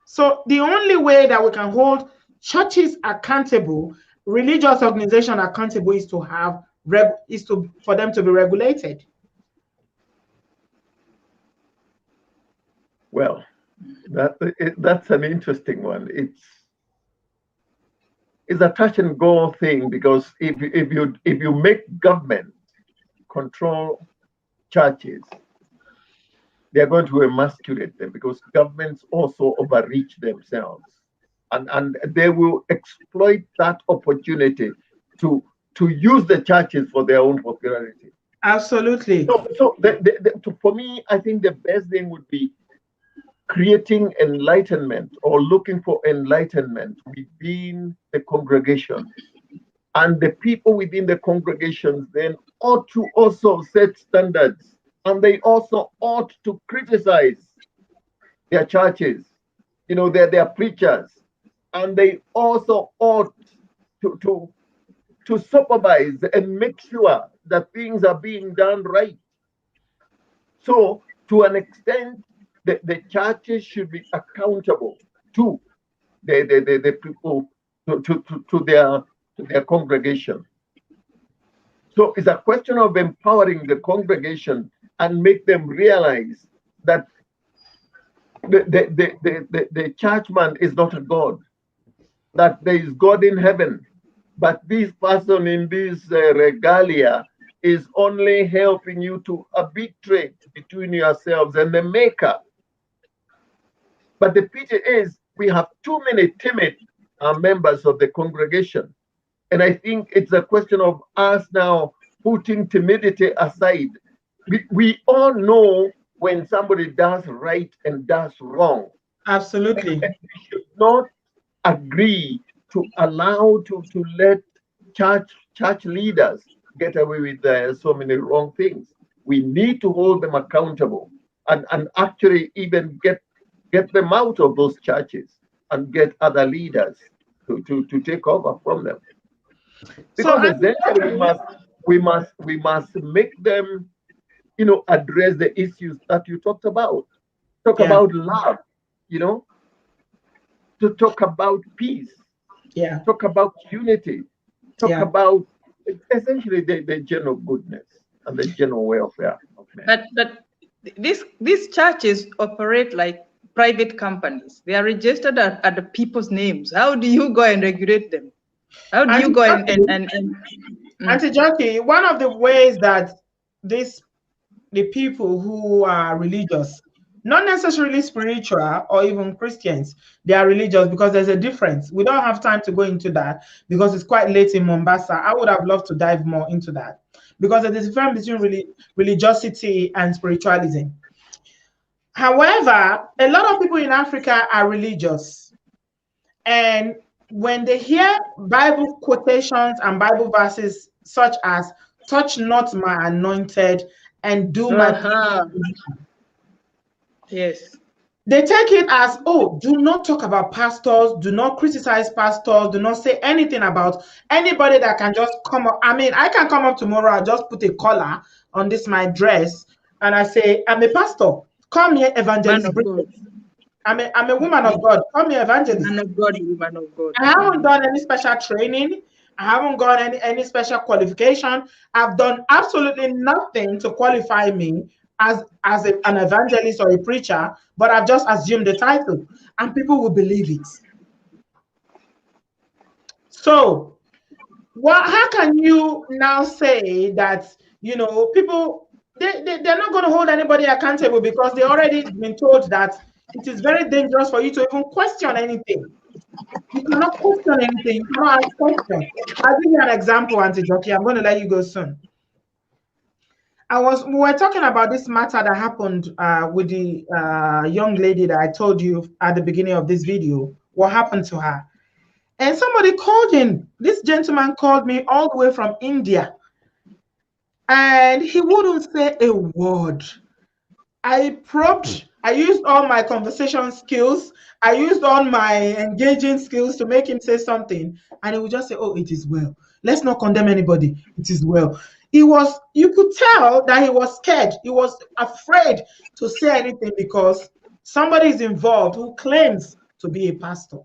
So the only way that we can hold churches accountable, religious organizations accountable, is to have for them to be regulated. Well, that's an interesting one. It's a touch and go thing, because if you make government control churches, they're going to emasculate them, because governments also overreach themselves, and they will exploit that opportunity to use the churches for their own popularity. Absolutely. So for me, I think the best thing would be creating enlightenment, or looking for enlightenment within the congregation. And the people within the congregations then ought to also set standards, and they also ought to criticize their churches, their preachers, and they also ought to supervise and make sure that things are being done right. So to an extent, the churches should be accountable to the people, to their congregation. So it's a question of empowering the congregation and make them realize that the churchman is not a god, that there is God in heaven, but this person in this regalia is only helping you to arbitrate between yourselves and the maker. But the pity is, we have too many timid members of the congregation. And I think it's a question of us now putting timidity aside. We all know when somebody does right and does wrong. Absolutely. And we should not agree to allow to let church leaders get away with so many wrong things. We need to hold them accountable and actually even get them out of those churches and get other leaders to take over from them. Because essentially we must make them, address the issues that you talked about. Talk about love, to talk about peace. Yeah. Talk about unity. Talk about essentially the general goodness and the general welfare of men. But these churches operate like private companies. They are registered at the people's names. How do you go and regulate them? How do you go and Auntie Jackie, one of the ways that the people who are religious, not necessarily spiritual or even Christians, they are religious, because there's a difference. We don't have time to go into that because it's quite late in Mombasa. I would have loved to dive more into that. because it is a difference between religiosity and spiritualism. However, a lot of people in Africa are religious, and when they hear Bible quotations and Bible verses such as "touch not my anointed and do my yes, they take it as, oh, do not talk about pastors, do not criticize pastors, do not say anything about anybody that can just come up. I mean, I can come up tomorrow, I'll just put a collar on this my dress and I say, I'm a pastor, come here, evangelist. I'm a woman of God, come here, evangelist. Man of God, woman of God. I haven't done any special training. I haven't got any special qualification. I've done absolutely nothing to qualify me as an evangelist or a preacher, but I've just assumed the title and people will believe it. So how can you now say that, you know, people, they're not going to hold anybody accountable because they already been told that it is very dangerous for you to even question anything. You cannot question anything. You cannot ask questions. I'll give you an example, Auntie Jockey. I'm going to let you go soon. We were talking about this matter that happened with the young lady that I told you at the beginning of this video. What happened to her? And somebody called in. This gentleman called me all the way from India. And he wouldn't say a word. I probed. I used all my conversation skills. I used all my engaging skills to make him say something. And he would just say, oh, it is well. Let's not condemn anybody. It is well. You could tell that he was scared. He was afraid to say anything because somebody is involved who claims to be a pastor.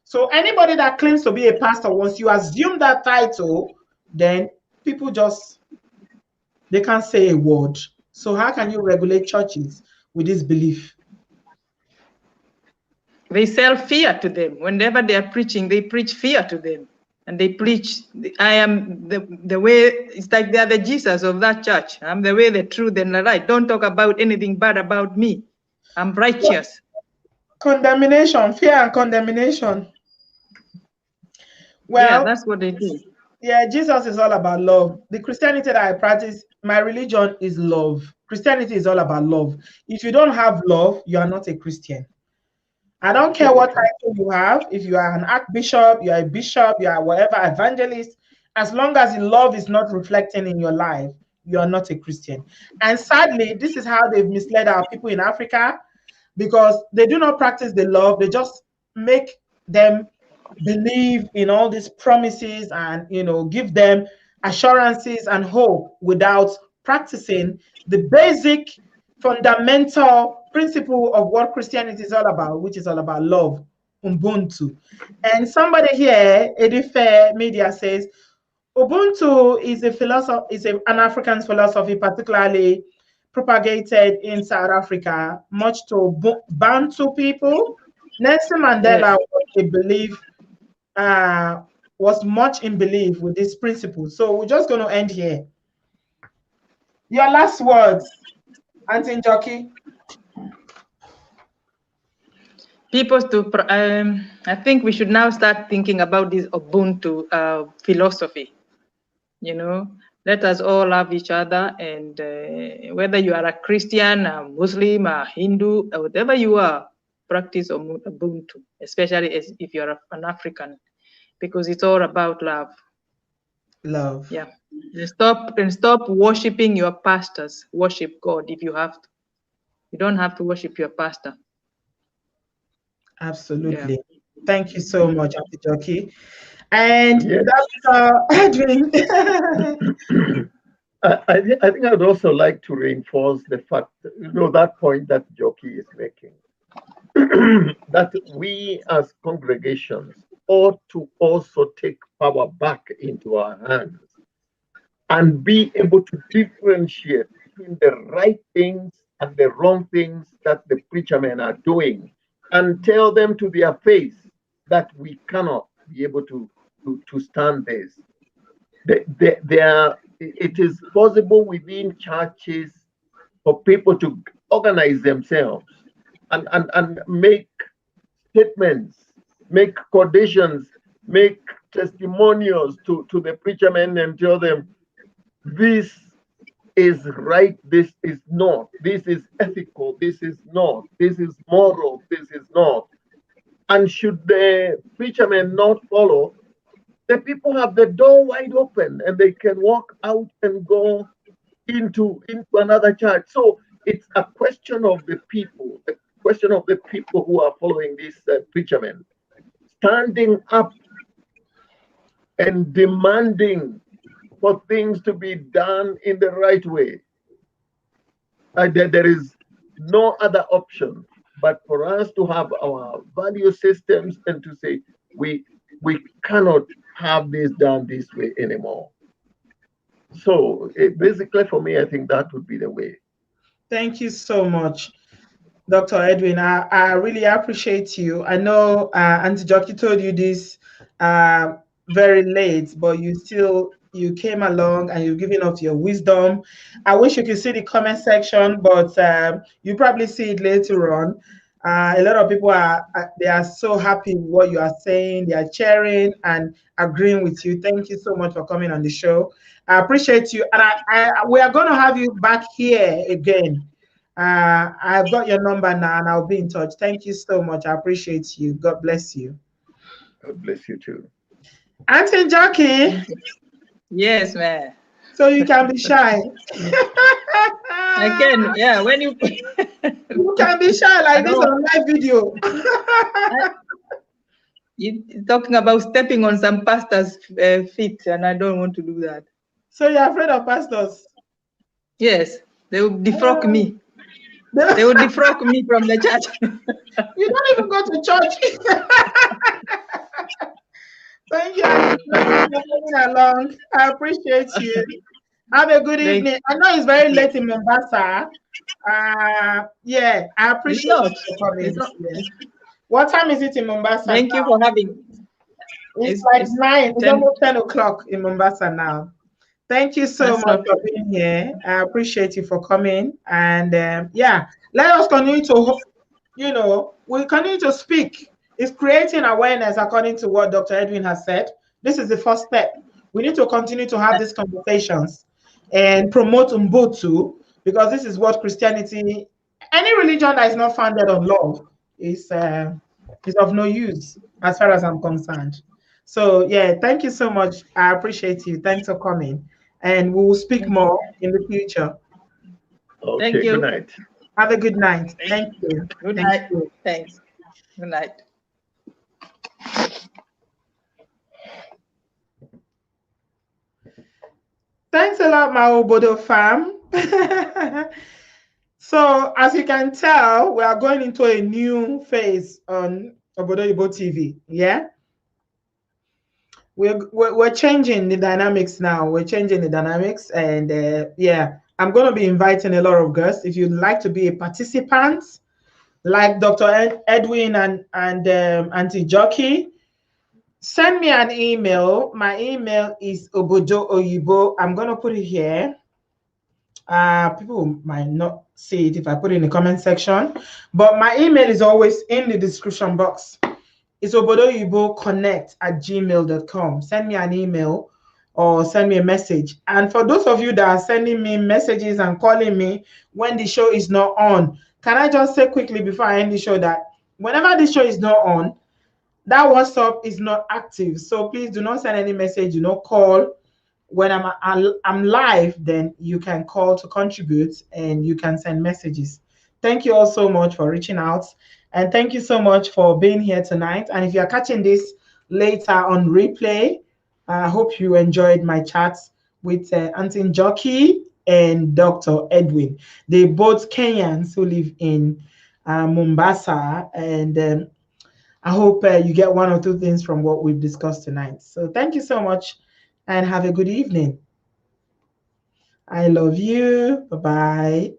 So anybody that claims to be a pastor, once you assume that title, then people they can't say a word. So how can you regulate churches with this belief? They sell fear to them. Whenever they are preaching, they preach fear to them. And they preach, I am the way, it's like they are the Jesus of that church. I'm the way, the truth, and the right. Don't talk about anything bad about me. I'm righteous. Condemnation, fear and condemnation. Well, yeah, that's what they do. Yeah, Jesus is all about love. The Christianity that I practice, my religion is love. Christianity is all about love. If you don't have love, you are not a Christian. I don't care what title you have. If you are an archbishop, you are a bishop, you are whatever, evangelist, as long as the love is not reflecting in your life, you are not a Christian. And sadly, this is how they've misled our people in Africa, because they do not practice the love. They just make them believe in all these promises and, you know, give them assurances and hope without practicing the basic fundamental principle of what Christianity is all about, which is all about love, Ubuntu. And somebody here, Edifair Media, says Ubuntu is a philosophy, is an African philosophy, particularly propagated in South Africa, much to Bantu people. Nelson Mandela was much in belief with this principle. So we're just going to end here. Your last words, Auntie Njoki. I think we should now start thinking about this Ubuntu philosophy. You know, let us all love each other, and whether you are a Christian, a Muslim, a Hindu, or whatever you are, practice Ubuntu, especially if you're an African, because it's all about love. Love. Yeah. And stop worshiping your pastors. Worship God if you have to. You don't have to worship your pastor. Absolutely. Yeah. Thank you so much, Auntie Jockey. And Dr. Edwin. I think I would also like to reinforce the fact, you know, that point that Jockey is making, that we as congregations ought to also take power back into our hands and be able to differentiate between the right things and the wrong things that the preacher men are doing, and tell them to their face that we cannot be able to stand this. It is possible within churches for people to organize themselves and make statements, make conditions, make testimonials to the preacher men and tell them, this is right, this is not, this is ethical, this is not, this is moral, this is not. And should the preachermen not follow, the people have the door wide open and they can walk out and go into another church. So it's a question of the people, a question of the people who are following these preachermen, standing up and demanding for things to be done in the right way. There is no other option but for us to have our value systems and to say we cannot have this done this way anymore. So basically for me, I think that would be the way. Thank you so much, Dr. Edwin. I really appreciate you. I know Auntie Jockey told you this very late, but you came along and you're giving us your wisdom. I wish you could see the comment section, but you probably see it later on. A lot of people they are so happy with what you are saying. They are cheering and agreeing with you. Thank you so much for coming on the show. I appreciate you, and we are going to have you back here again. I've got your number now, and I'll be in touch. Thank you so much. I appreciate you. God bless you. God bless you too. Auntie Jackie. Yes, ma'am. So you can be shy. I can, yeah. When you you can be shy like this on live video. You're talking about stepping on some pastor's feet, and I don't want to do that. So you're afraid of pastors? Yes, they will defrock me. They will defrock me from the church. You don't even go to church. Thank you for coming along. I appreciate you. Have a good evening. I know it's very late in Mombasa. Yeah, I appreciate you for coming. Yeah. What time is it in Mombasa? Thank you for having. It's like 9. It's almost 10 o'clock in Mombasa now. Thank you so much for being here. I appreciate you for coming. And yeah, let us continue to, we continue to speak. It's creating awareness according to what Dr. Edwin has said. This is the first step. We need to continue to have these conversations and promote Ubuntu, because this is what Christianity, any religion that is not founded on love is of no use as far as I'm concerned. So yeah, thank you so much. I appreciate you. Thanks for coming. And we will speak more in the future. Okay, thank you. Good night. Have a good night. Thank you. Good night. Thanks. Good night. Thanks a lot, my Obodo fam. So as you can tell, we are going into a new phase on Obodoyibo TV. Yeah. We're changing the dynamics now. We're changing the dynamics, and yeah, I'm going to be inviting a lot of guests. If you'd like to be a participant, like Dr. Edwin and Auntie Jockey, send me an email. My email is obodooyibo. I'm going to put it here. People might not see it if I put it in the comment section, but my email is always in the description box. It's obodooyinboconnect@gmail.com. Send me an email or send me a message. And for those of you that are sending me messages and calling me when the show is not on, can I just say quickly before I end the show that whenever the show is not on, that WhatsApp is not active. So please do not send any message, do not call. When I'm live, then you can call to contribute and you can send messages. Thank you all so much for reaching out. And thank you so much for being here tonight. And if you're catching this later on replay, I hope you enjoyed my chats with Auntie Jockey and Dr. Edwin. They're both Kenyans who live in Mombasa. And I hope you get one or two things from what we've discussed tonight. So thank you so much and have a good evening. I love you. Bye-bye.